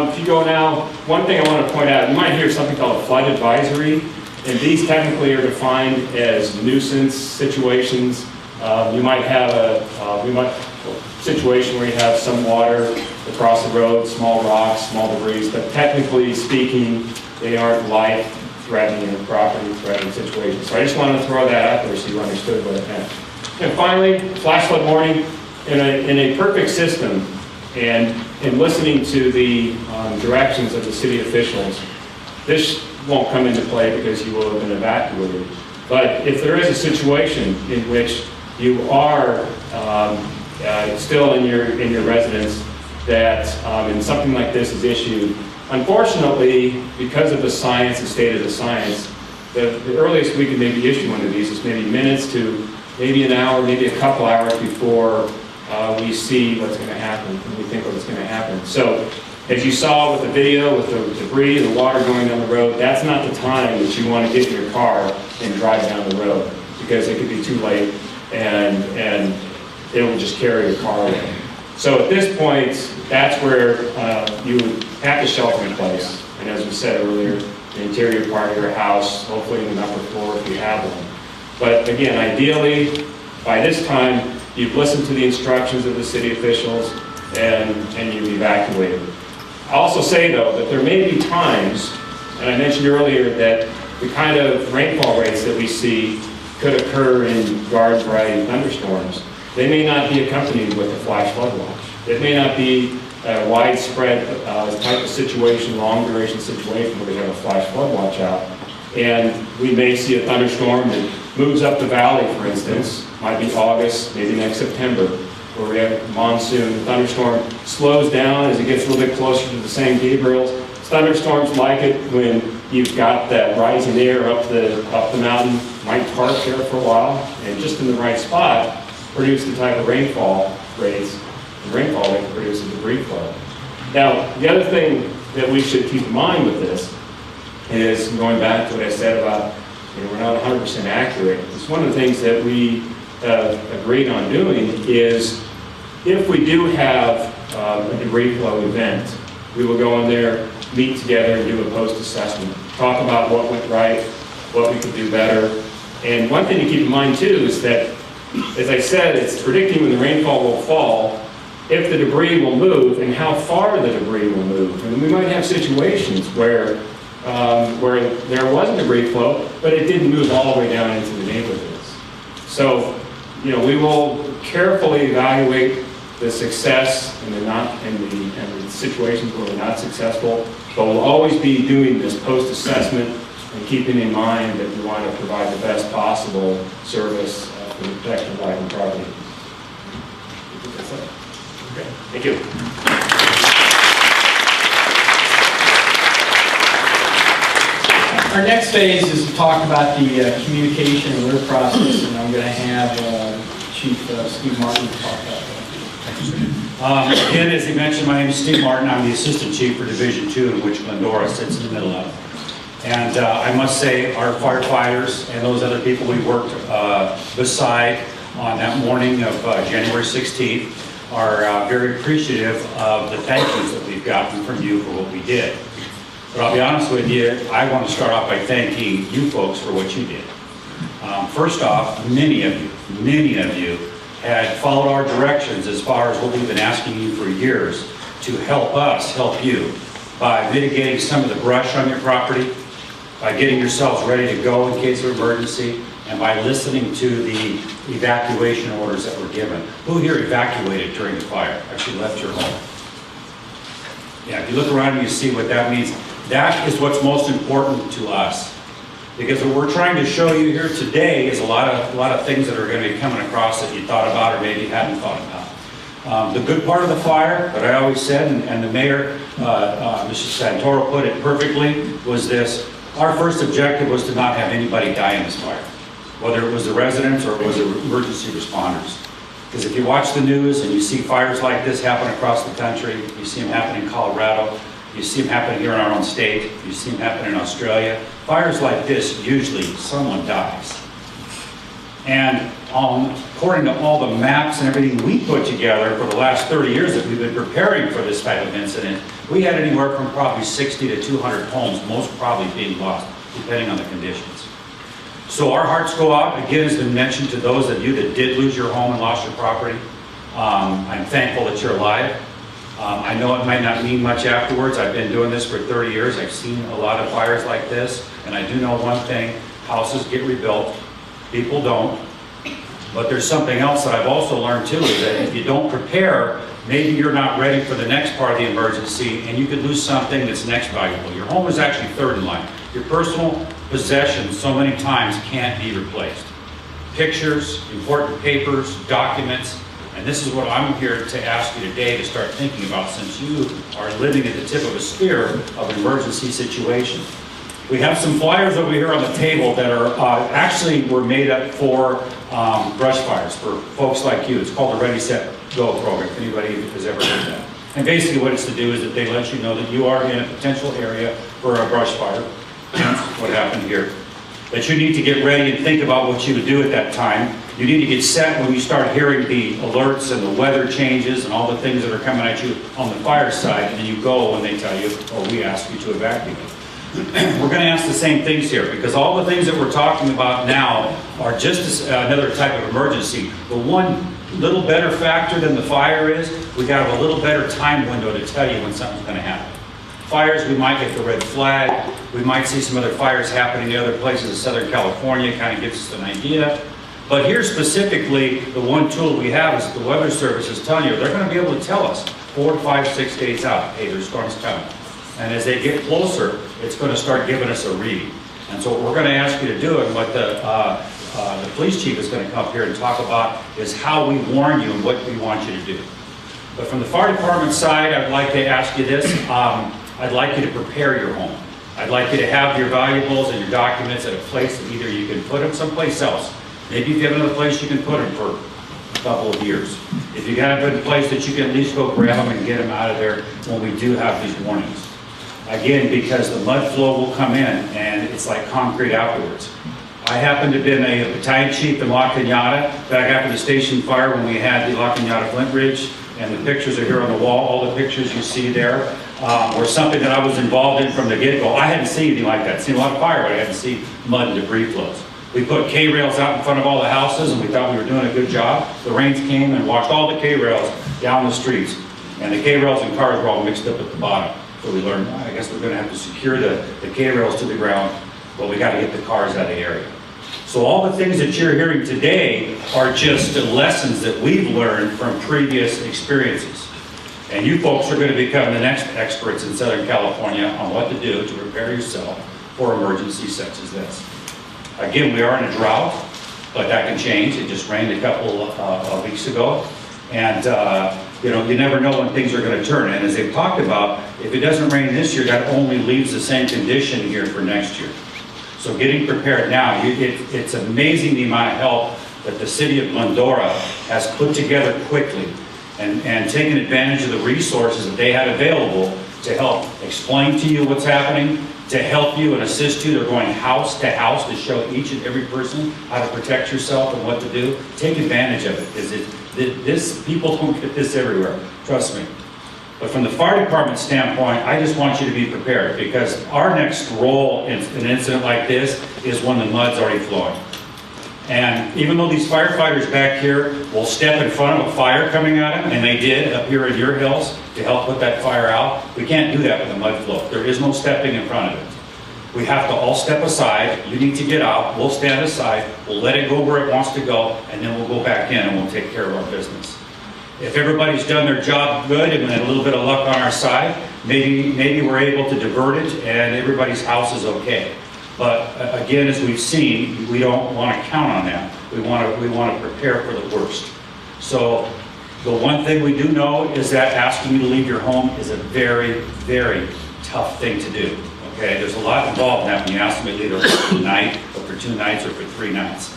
if you go now, one thing I want to point out, you might hear something called a flood advisory, and these technically are defined as nuisance situations. You might have a situation where you have some water across the road, small rocks, small debris, but technically speaking, they aren't life-threatening or property-threatening situations. So I just wanted to throw that out there so you understood what it meant. And finally, flash flood warning in a perfect system, and in listening to the directions of the city officials, this won't come into play because you will have been evacuated. But if there is a situation in which you are still in your residence, that and something like this is issued, unfortunately, because of the science, the state of the science, the earliest we can maybe issue one of these is maybe minutes to maybe an hour, maybe a couple hours before we see what's going to happen, and we think what's going to happen. So, as you saw with the video, with the debris, the water going down the road, that's not the time that you want to get in your car and drive down the road, because it could be too late, and it will just carry your car away. So at this point, that's where you would have to shelter in place. And as we said earlier, the interior part of your house, hopefully in the upper floor if you have one. But again, ideally, by this time, you've listened to the instructions of the city officials and you've evacuated. I'll also say, though, that there may be times, and I mentioned earlier that the kind of rainfall rates that we see could occur in garden variety thunderstorms. They may not be accompanied with a flash flood watch. It may not be a widespread type of situation, long duration situation where we have a flash flood watch out. And we may see a thunderstorm that moves up the valley, for instance, might be August, maybe next September, where we have a monsoon. The thunderstorm slows down as it gets a little bit closer to the St. Gabriel's. Thunderstorms like it when you've got that rising air up the mountain, might park there for a while, and just in the right spot, produce the type of rainfall rates, and rainfall that can produce a debris flood. Now, the other thing that we should keep in mind with this is, going back to what I said about, we're not 100% accurate. It's one of the things that we agreed on doing is, if we do have a debris flow event, we will go in there, meet together, and do a post-assessment. Talk about what went right, what we could do better. And one thing to keep in mind too is that, as I said, it's predicting when the rainfall will fall, if the debris will move, and how far the debris will move. And we might have situations where there was a debris flow, but it didn't move all the way down into the neighborhoods. So, we will carefully evaluate the success and the situations where we're not successful, but we'll always be doing this post-assessment and keeping in mind that we want to provide the best possible service for the protection of life and property. Okay. Thank you. Our next phase is to talk about the communication and alert process, and I'm going to have Chief Steve Martin talk about that. Again, as he mentioned, my name is Steve Martin. I'm the Assistant Chief for Division 2, in which Glendora sits in the middle of. And I must say, our firefighters and those other people we worked beside on that morning of January 16th are very appreciative of the thank yous that we've gotten from you for what we did. But I'll be honest with you, I want to start off by thanking you folks for what you did. First off, many of you had followed our directions as far as what we've been asking you for years to help us help you by mitigating some of the brush on your property, by getting yourselves ready to go in case of emergency, and by listening to the evacuation orders that were given. Who here evacuated during the fire, actually left your home? Yeah, if you look around and you see what that means, that is what's most important to us. Because what we're trying to show you here today is a lot of things that are going to be coming across that you thought about or maybe hadn't thought about. The good part of the fire, that I always said, and the mayor, Mr. Santoro, put it perfectly, was this: our first objective was to not have anybody die in this fire, whether it was the residents or it was the emergency responders. Because if you watch the news and you see fires like this happen across the country, you see them happen in Colorado, you see them happen here in our own state, you see them happen in Australia, fires like this, usually someone dies. And according to all the maps and everything we put together for the last 30 years that we've been preparing for this type of incident, we had anywhere from probably 60 to 200 homes, most probably being lost, depending on the conditions. So our hearts go out, again, as been mentioned, to those of you that did lose your home and lost your property. I'm thankful that you're alive. I know it might not mean much afterwards. I've been doing this for 30 years. I've seen a lot of fires like this, and I do know one thing: houses get rebuilt, people don't. But there's something else that I've also learned too, is that if you don't prepare, maybe you're not ready for the next part of the emergency, and you could lose something that's next valuable. Your home is actually third in line. Your personal possessions so many times can't be replaced. Pictures, important papers, documents, and this is what I'm here to ask you today to start thinking about, since you are living at the tip of a spear of an emergency situation. We have some flyers over here on the table that are actually were made up for brush fires, for folks like you. It's called the Ready, Set, Go program, if anybody has ever heard that. And basically what it's to do is that they let you know that you are in a potential area for a brush fire. That's what happened here. That you need to get ready and think about what you would do at that time. You need to get set when you start hearing the alerts and the weather changes and all the things that are coming at you on the fire side, and then you go when they tell you, or we ask you to evacuate. We're going to ask the same things here, because all the things that we're talking about now are just another type of emergency. The one little better factor than the fire is, we got a little better time window to tell you when something's going to happen. Fires, we might get the red flag. We might see some other fires happening in other places in Southern California. Kind of gives us an idea. But here specifically, the one tool we have is the Weather Service is telling you, they're going to be able to tell us 4, 5, 6 days out, hey, there's storms coming. And as they get closer, it's going to start giving us a read. And so what we're going to ask you to do, and what the police chief is going to come up here and talk about, is how we warn you and what we want you to do. But from the fire department side, I'd like to ask you this. I'd like you to prepare your home. I'd like you to have your valuables and your documents at a place that either you can put them someplace else. Maybe if you have another place you can put them for a couple of years. If you have a place that you can at least go grab them and get them out of there when we do have these warnings. Again, because the mud flow will come in and it's like concrete afterwards. I happened to have been a battalion chief in La Cañada back after the station fire when we had the La Cañada Flint Ridge, and the pictures are here on the wall. All the pictures you see there were something that I was involved in from the get-go. I hadn't seen anything like that. Seen a lot of fire, but I hadn't seen mud and debris flows. We put K-rails out in front of all the houses, and we thought we were doing a good job. The rains came and washed all the K-rails down the streets, and the K-rails and cars were all mixed up at the bottom. So we learned, I guess we're going to have to secure the K-rails to the ground, but we got to get the cars out of the area. So all the things that you're hearing today are just the lessons that we've learned from previous experiences. And you folks are going to become the next experts in Southern California on what to do to prepare yourself for emergencies such as this. Again, we are in a drought, but that can change. It just rained a couple of weeks ago. And you know, you never know when things are going to turn. And as they've talked about, if it doesn't rain this year, that only leaves the same condition here for next year. So getting prepared now, it's amazing the amount of help that the City of Glendora has put together quickly and taken advantage of the resources that they had available to help explain to you what's happening, to help you and assist you. They're going house to house to show each and every person how to protect yourself and what to do. Take advantage of it, people don't get this everywhere, trust me. But from the fire department standpoint, I just want you to be prepared, because our next role in an incident like this is when the mud's already flowing. And even though these firefighters back here will step in front of a fire coming at them, and they did up here in your hills to help put that fire out, we can't do that with the mud flow. There is no stepping in front of it. We have to all step aside. You need to get out. We'll stand aside. We'll let it go where it wants to go, and then we'll go back in and we'll take care of our business. If everybody's done their job good and a little bit of luck on our side, maybe we're able to divert it and everybody's house is okay. But again, as we've seen, we don't want to count on that. We want to prepare for the worst. So the one thing we do know is that asking you to leave your home is a very, very tough thing to do. Okay, there's a lot involved in that when you ask them to leave for tonight, or for 2 nights, or for 3 nights.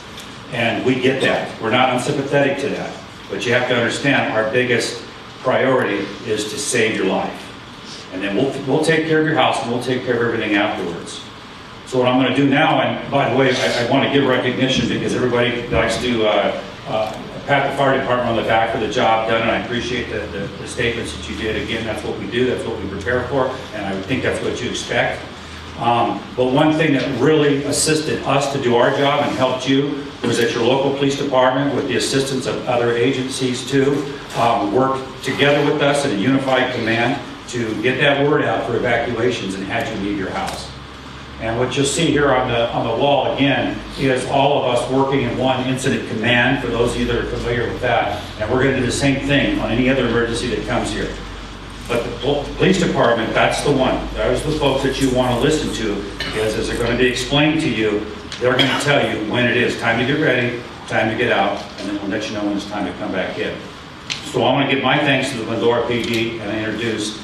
And we get that. We're not unsympathetic to that. But you have to understand, our biggest priority is to save your life. And then we'll take care of your house, and we'll take care of everything afterwards. So what I'm going to do now, and by the way, I want to give recognition because everybody likes to pat the fire department on the back for the job done, and I appreciate the statements that you did. Again, that's what we do, that's what we prepare for, and I would think that's what you expect. But one thing that really assisted us to do our job and helped you was that your local police department, with the assistance of other agencies too, worked together with us in a unified command to get that word out for evacuations and had you leave your house. And what you'll see here on the wall again is all of us working in one incident command, for those of you that are familiar with that. And we're going to do the same thing on any other emergency that comes here. But the police department, that's the one. Those are the folks that you want to listen to, because as they're going to be explained to you, they're going to tell you when it is time to get ready, time to get out, and then we'll let you know when it's time to come back in. So I want to give my thanks to the Glendora PD and introduce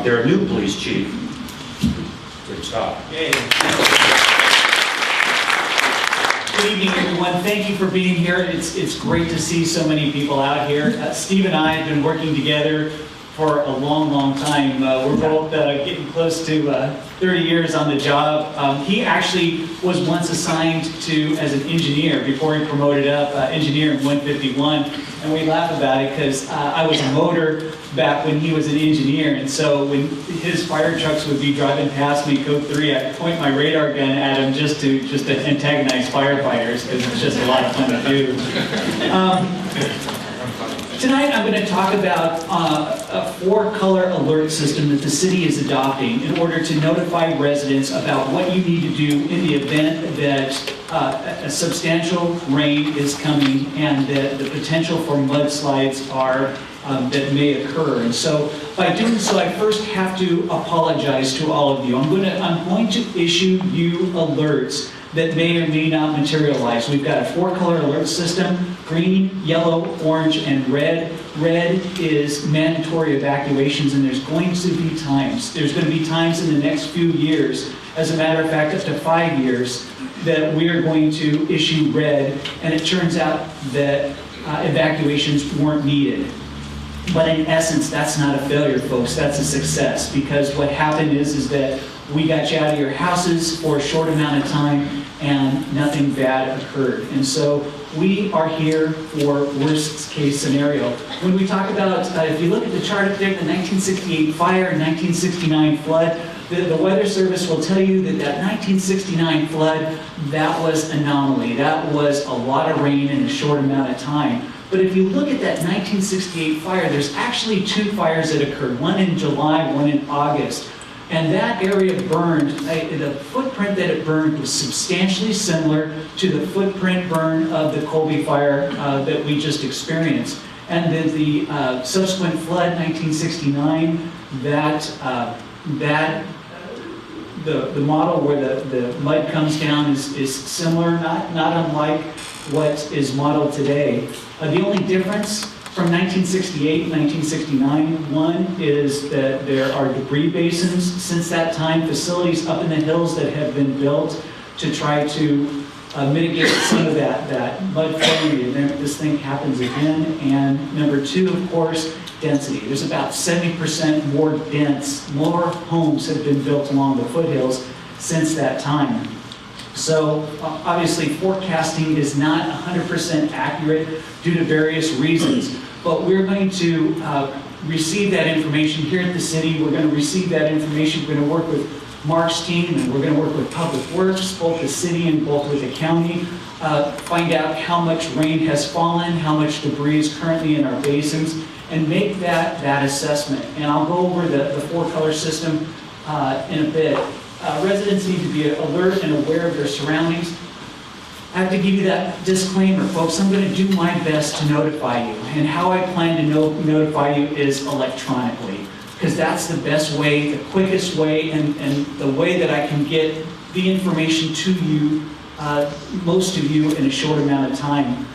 their new police chief. Good job. Good evening, everyone. Thank you for being here. It's great to see so many people out here. Steve and I have been working together for a long, long time. We're both getting close to 30 years on the job. He actually was once assigned to as an engineer before he promoted up, engineer in 151. And we laugh about it because I was a motor back when he was an engineer. And so when his fire trucks would be driving past me, code 3, I'd point my radar gun at him just to antagonize firefighters, because it's just a lot of fun to do. Tonight I'm going to talk about a 4-color alert system that the city is adopting in order to notify residents about what you need to do in the event that a substantial rain is coming and that the potential for mudslides that may occur. And so by doing so, I first have to apologize to all of you. I'm going to issue you alerts that may or may not materialize. We've got a 4-color alert system: green, yellow, orange, and red. Red is mandatory evacuations, and there's going to be times. There's going to be times in the next few years, as a matter of fact, up to 5 years, that we are going to issue red, and it turns out that evacuations weren't needed. But in essence, that's not a failure, folks. That's a success, because what happened is that we got you out of your houses for a short amount of time and nothing bad occurred. And so we are here for worst case scenario. When we talk about, if you look at the chart up there, the 1968 fire and 1969 flood, the Weather Service will tell you that that 1969 flood, that was anomaly. That was a lot of rain in a short amount of time. But if you look at that 1968 fire, there's actually 2 fires that occurred, one in July, one in August. And that area burned, the footprint that it burned was substantially similar to the footprint burn of the Colby Fire that we just experienced. And then the subsequent flood, 1969, the model where the mud comes down is similar, not unlike what is modeled today. The only difference from 1968 and 1969, one is that there are debris basins since that time, facilities up in the hills that have been built to try to mitigate some of that mud flowing in the event this thing happens again. And number 2, of course, density. There's about 70% more dense, more homes have been built along the foothills since that time. So obviously forecasting is not 100% accurate due to various reasons, but we're going to receive that information here at the city. We're going to receive that information. We're going to work with Mark's team, and we're going to work with Public Works, both the city and both with the county, find out how much rain has fallen, how much debris is currently in our basins, and make that assessment. And I'll go over the 4-color system in a bit. Residents need to be alert and aware of their surroundings. I have to give you that disclaimer, folks. I'm going to do my best to notify you. And how I plan to notify you is electronically, because that's the best way, the quickest way, and the way that I can get the information to you, most of you, in a short amount of time.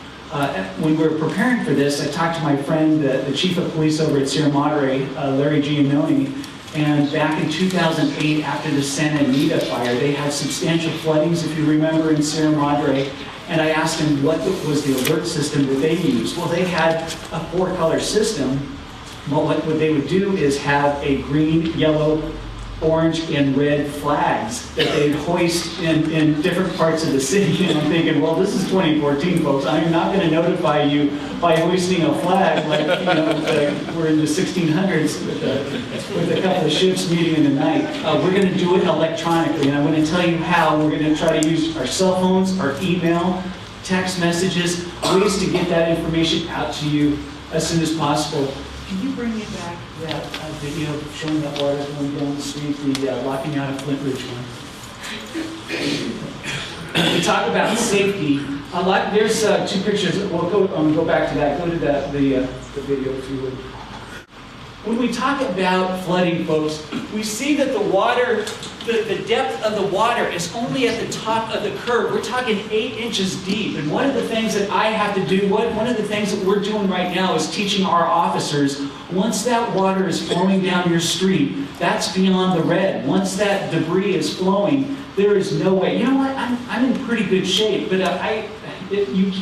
When we were preparing for this, I talked to my friend, the chief of police over at Sierra Madre, Larry Giannone, and back in 2008, after the Santa Anita fire, they had substantial floodings, if you remember, in Sierra Madre, and I asked them what was the alert system that they used. Well, they had a 4-color system. Well, what they would do is have a green, yellow, orange, and red flags that they'd hoist in different parts of the city. And I'm thinking, well, this is 2014, folks. I'm not going to notify you by hoisting a flag like, we're in the 1600s with a couple of ships meeting in the night. We're going to do it electronically, and I'm going to tell you how. We're going to try to use our cell phones, our email, text messages, ways to get that information out to you as soon as possible. Can you bring me back that video showing that water going down the street, the locking out of Flint Ridge one? We talk about safety. There's 2 pictures. We'll go back to that. Go to the video if you would. When we talk about flooding, folks, we see that the water, the depth of the water is only at the top of the curb. We're talking 8 inches deep. And one of the things that I have to do, one of the things that we're doing right now is teaching our officers, once that water is flowing down your street, that's beyond the red. Once that debris is flowing, there is no way. You know what? I'm in pretty good shape, but I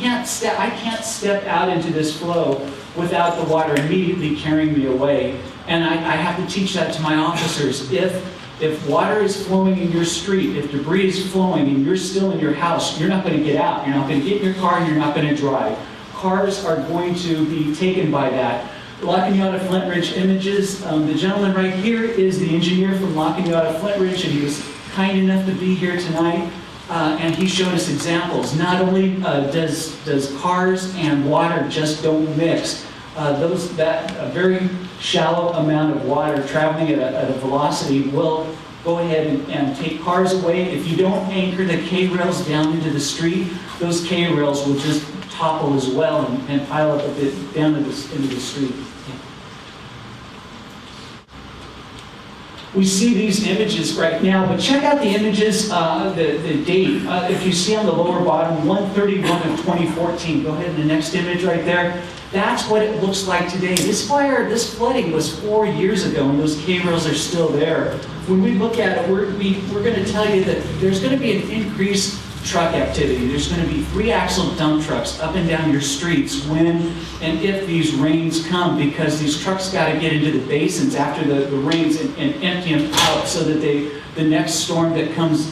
can't step out into this flow without the water immediately carrying me away. And I have to teach that to my officers. If water is flowing in your street, if debris is flowing and you're still in your house, you're not going to get out. You're not going to get in your car, and you're not going to drive. Cars are going to be taken by that. Locking You Out of Flint Ridge Images. The gentleman right here is the engineer from Locking You Out of Flint Ridge, and he was kind enough to be here tonight. And he showed us examples. Not only does cars and water just don't mix, a very shallow amount of water traveling at a velocity will go ahead and take cars away. If you don't anchor the K-rails down into the street, those K-rails will just topple as well and pile up a bit down into the street. We see these images right now, but check out the images, the date. If you see on the lower bottom, 1/31 of 2014. Go ahead to the next image right there. That's what it looks like today. This flooding was 4 years ago, and those K-rails are still there. When we look at it, we're going to tell you that there's going to be an increased truck activity. There's going to be 3-axle dump trucks up and down your streets when and if these rains come, because these trucks got to get into the basins after the rains and empty them out so that the next storm that comes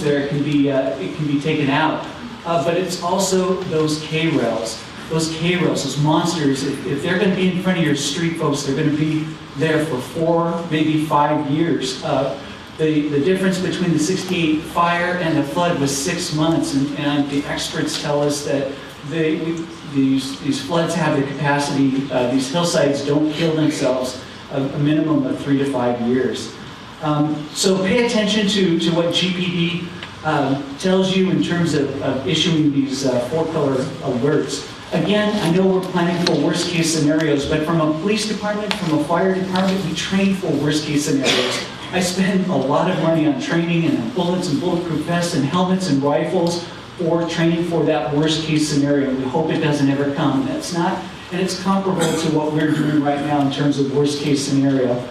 there can be taken out. But it's also those K-rails. Those K-rails, those monsters, if they're going to be in front of your street, folks, they're going to be there for 4, maybe 5 years. The difference between the '68 fire and the flood was 6 months, and the experts tell us that these floods have the capacity, these hillsides don't kill themselves a minimum of 3 to 5 years. So pay attention to what GPD tells you in terms of issuing these 4-color alerts. Again, I know we're planning for worst case scenarios, but from a police department, from a fire department, we train for worst case scenarios. I spend a lot of money on training and on bullets and bulletproof vests and helmets and rifles for training for that worst case scenario. We hope it doesn't ever come. And it's comparable to what we're doing right now in terms of worst case scenario.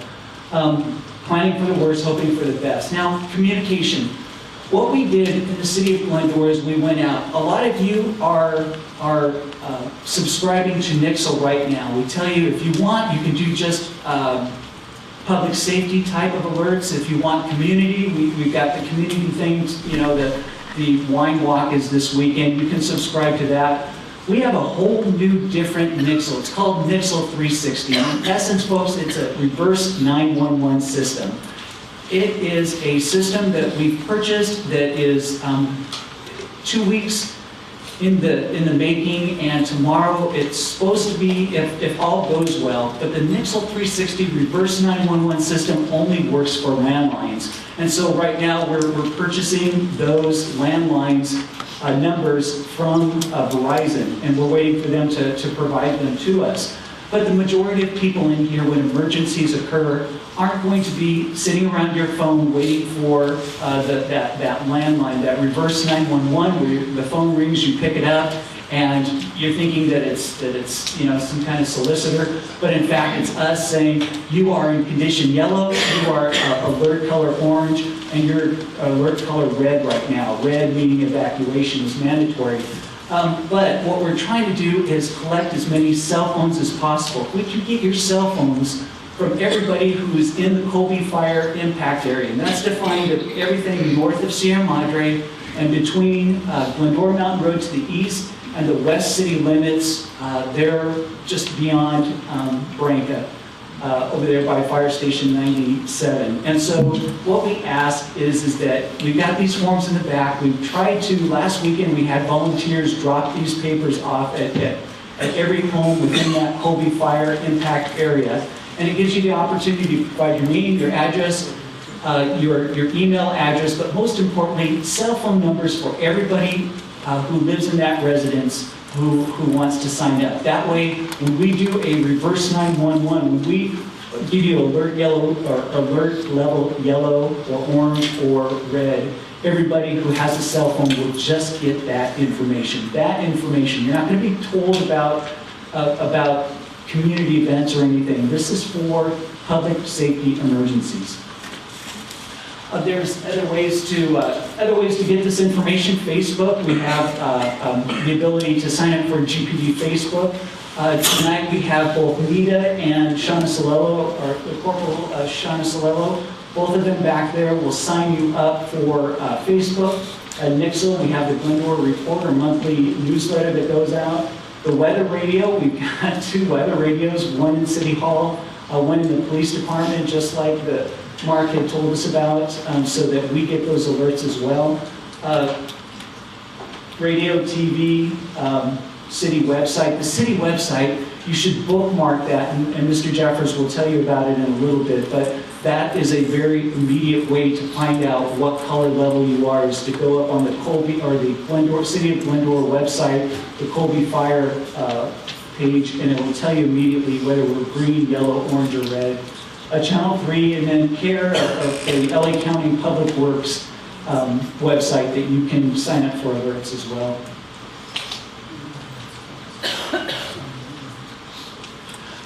Planning for the worst, hoping for the best. Now, communication. What we did in the City of Glendora is we went out. A lot of you are subscribing to Nixle right now. We tell you if you want, you can do just public safety type of alerts. If you want community, we've got the community things, the wine walk is this weekend. You can subscribe to that. We have a whole new different Nixle. It's called Nixle 360. In essence, folks, it's a reverse 911 system. It is a system that we've purchased that is 2 weeks in the making, and tomorrow it's supposed to be, if all goes well, but the Nixle 360 reverse 911 system only works for landlines. And so right now we're purchasing those landlines numbers from Verizon, and we're waiting for them to provide them to us. But the majority of people in here, when emergencies occur, aren't going to be sitting around your phone waiting for that landline, that reverse 911, where the phone rings, you pick it up, and you're thinking that it's some kind of solicitor, but in fact it's us saying you are in condition yellow, you are alert color orange, and you're alert color red right now. Red meaning evacuation is mandatory. But what we're trying to do is collect as many cell phones as possible. If we can get your cell phones from everybody who is in the Colby Fire impact area, and that's defined as everything north of Sierra Madre and between Glendora Mountain Road to the east and the west city limits, they're just beyond Branca, over there by Fire Station 97. And so what we ask is that we've got these forms in the back. We've tried to, last weekend we had volunteers drop these papers off at every home within that Colby Fire impact area. And it gives you the opportunity to provide your name, your address, your email address, but most importantly, cell phone numbers for everybody who lives in that residence who wants to sign up. That way, when we do a reverse 911, when we give you alert yellow or alert level yellow or orange or red, everybody who has a cell phone will just get that information. That information, you're not going to be told about community events or anything. This is for public safety emergencies. There's other ways to get this information. Facebook, we have the ability to sign up for GPD Facebook. Tonight we have both Nita and Shauna Solello, or Corporal Shauna Solello, both of them back there will sign you up for Facebook. At Nixle, we have the Glendora Report, our monthly newsletter that goes out. The weather radio, we've got 2 weather radios, one in City Hall, one in the police department, just like the Mark had told us about, so that we get those alerts as well. Radio, TV, city website. The city website, you should bookmark that, and Mr. Jeffers will tell you about it in a little bit, but that is a very immediate way to find out what color level you are, is to go up on the Colby, or the Glendora, City of Glendora website, the Colby Fire page, and it will tell you immediately whether we're green, yellow, orange, or red. Channel 3, and then care of the LA County Public Works website that you can sign up for alerts as well.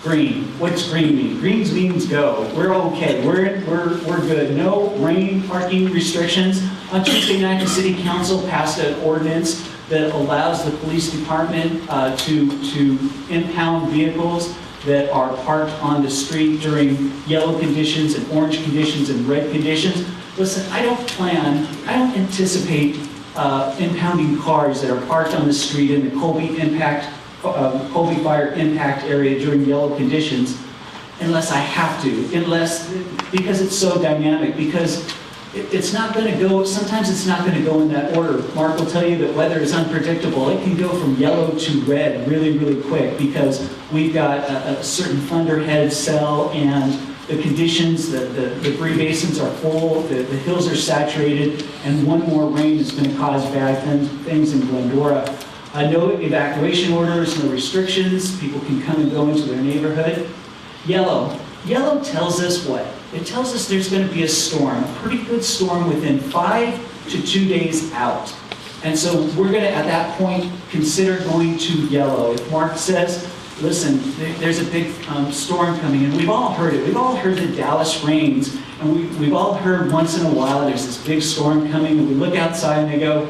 Green. What's green mean? Green means go. We're okay. We're good. No rain parking restrictions. On Tuesday night, the City Council passed an ordinance that allows the police department to impound vehicles that are parked on the street during yellow conditions and orange conditions and red conditions. Listen, I don't anticipate impounding cars that are parked on the street in the Colby Fire impact area during yellow conditions unless I have to, because it's so dynamic, because it's not going to go, sometimes it's not going to go in that order. Mark will tell you that weather is unpredictable. It can go from yellow to red really, really quick because we've got a certain thunderhead cell and the conditions, the debris basins are full, the hills are saturated, and one more rain is going to cause bad things in Glendora. No evacuation orders, no restrictions. People can come and go into their neighborhood. Yellow. Yellow tells us what? It tells us there's going to be a storm, a pretty good storm within 5 to 2 days out. And so we're going to, at that point, consider going to yellow. If Mark says, listen, there's a big storm coming in, we've all heard it. We've all heard the Dallas rains, and we've all heard once in a while there's this big storm coming, and we look outside and they go,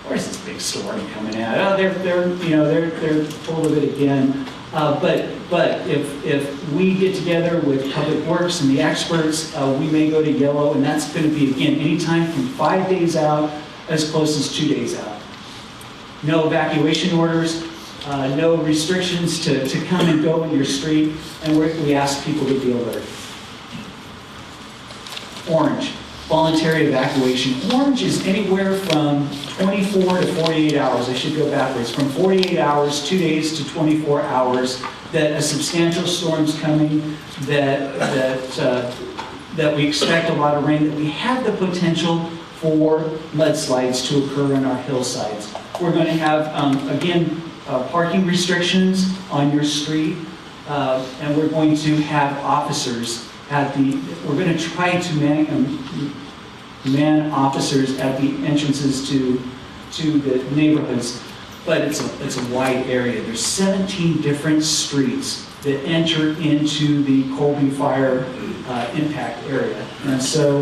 where's this big storm coming at? Oh, they're full of it again. But if we get together with Public Works and the experts, we may go to yellow, and that's going to be, again, anytime from 5 days out as close as 2 days out. No evacuation orders, no restrictions to come and go in your street, and we ask people to be alert. Orange, voluntary evacuation. Orange is anywhere from 24 to 48 hours. I should go backwards. From 48 hours, 2 days to 24 hours, that a substantial storm's coming, that we expect a lot of rain, that we have the potential for mudslides to occur in our hillsides. We're going to have, again, parking restrictions on your street, and we're going to have officers we're going to try to man officers at the entrances to the neighborhoods, but it's a wide area. There's 17 different streets that enter into the Colby Fire impact area. And so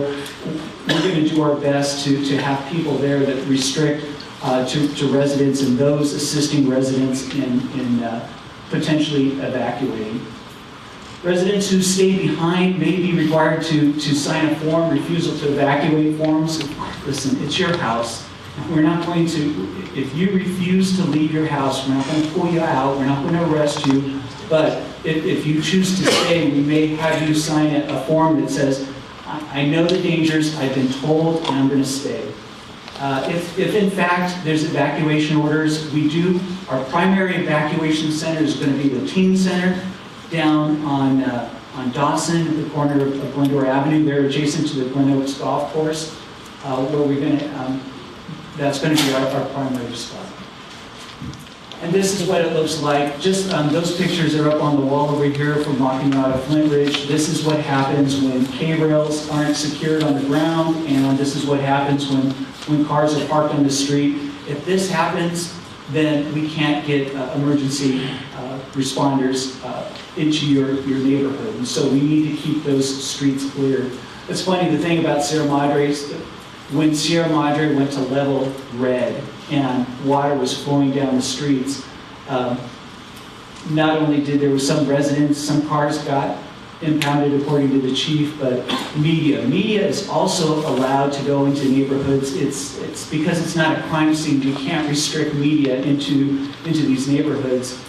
we're going to do our best to have people there that restrict to residents and those assisting residents in potentially evacuating. Residents who stay behind may be required to sign a form, refusal to evacuate forms. Listen, it's your house. We're not going to, if you refuse to leave your house, we're not going to pull you out, we're not going to arrest you, but if you choose to stay, we may have you sign a form that says, I know the dangers, I've been told, and I'm going to stay. If in fact there's evacuation orders, our primary evacuation center is going to be the teen center down on Dawson at the corner of Glendora Avenue, there adjacent to the Glen Oaks Golf Course, where we're going to, that's going to be our primary spot. And this is what it looks like. Just those pictures are up on the wall over here from walking out of Flint Ridge. This is what happens when K-rails aren't secured on the ground, and this is what happens when cars are parked on the street. If this happens, then we can't get emergency responders into your neighborhood. And so we need to keep those streets clear. It's funny, the thing about Sierra Madre is that when Sierra Madre went to level red and water was flowing down the streets, not only did there was some residents, some cars got impounded according to the chief, but media is also allowed to go into neighborhoods. It's because it's not a crime scene, you can't restrict media into these neighborhoods.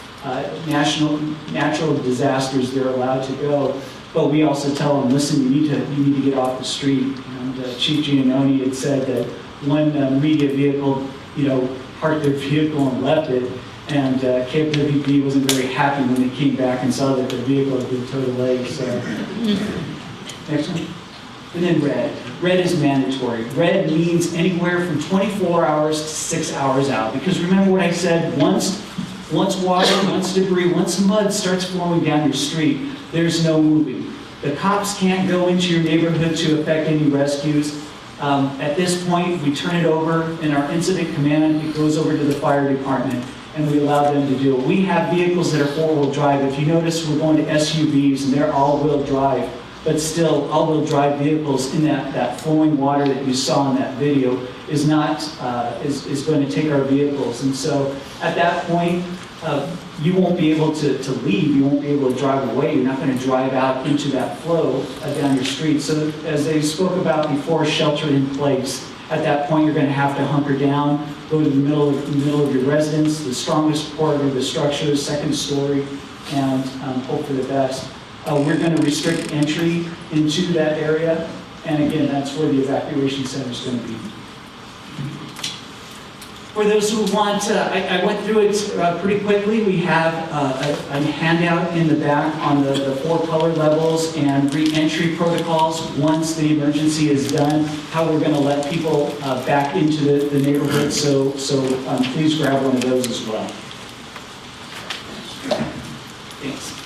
Natural disasters, they're allowed to go, but we also tell them, listen, you need to get off the street. And Chief Giannone had said that one media vehicle, parked their vehicle and left it, and KWB wasn't very happy when they came back and saw that the vehicle had been towed away. So, next one. And then red. Red is mandatory. Red means anywhere from 24 hours to 6 hours out. Because remember what I said, once water, once debris, once mud starts flowing down your street, there's no moving. The cops can't go into your neighborhood to effect any rescues. At this point, we turn it over in our incident command. It goes over to the fire department, and we allow them to do it. We have vehicles that are four-wheel drive. If you notice, we're going to SUVs, and they're all-wheel drive. But still, all-wheel drive vehicles in that flowing water that you saw in that video is going to take our vehicles. And so at that point, you won't be able to leave. You won't be able to drive away. You're not going to drive out into that flow down your street. So as they spoke about before, shelter in place. At that point, you're going to have to hunker down, go to the middle of your residence, the strongest part of the structure, second story, and hope for the best. We're going to restrict entry into that area, and again, that's where the evacuation center is going to be. For those who want, I went through it pretty quickly. We have a handout in the back on the 4 color levels and re-entry protocols once the emergency is done, how we're going to let people back into the neighborhood. So please grab one of those as well. Thanks.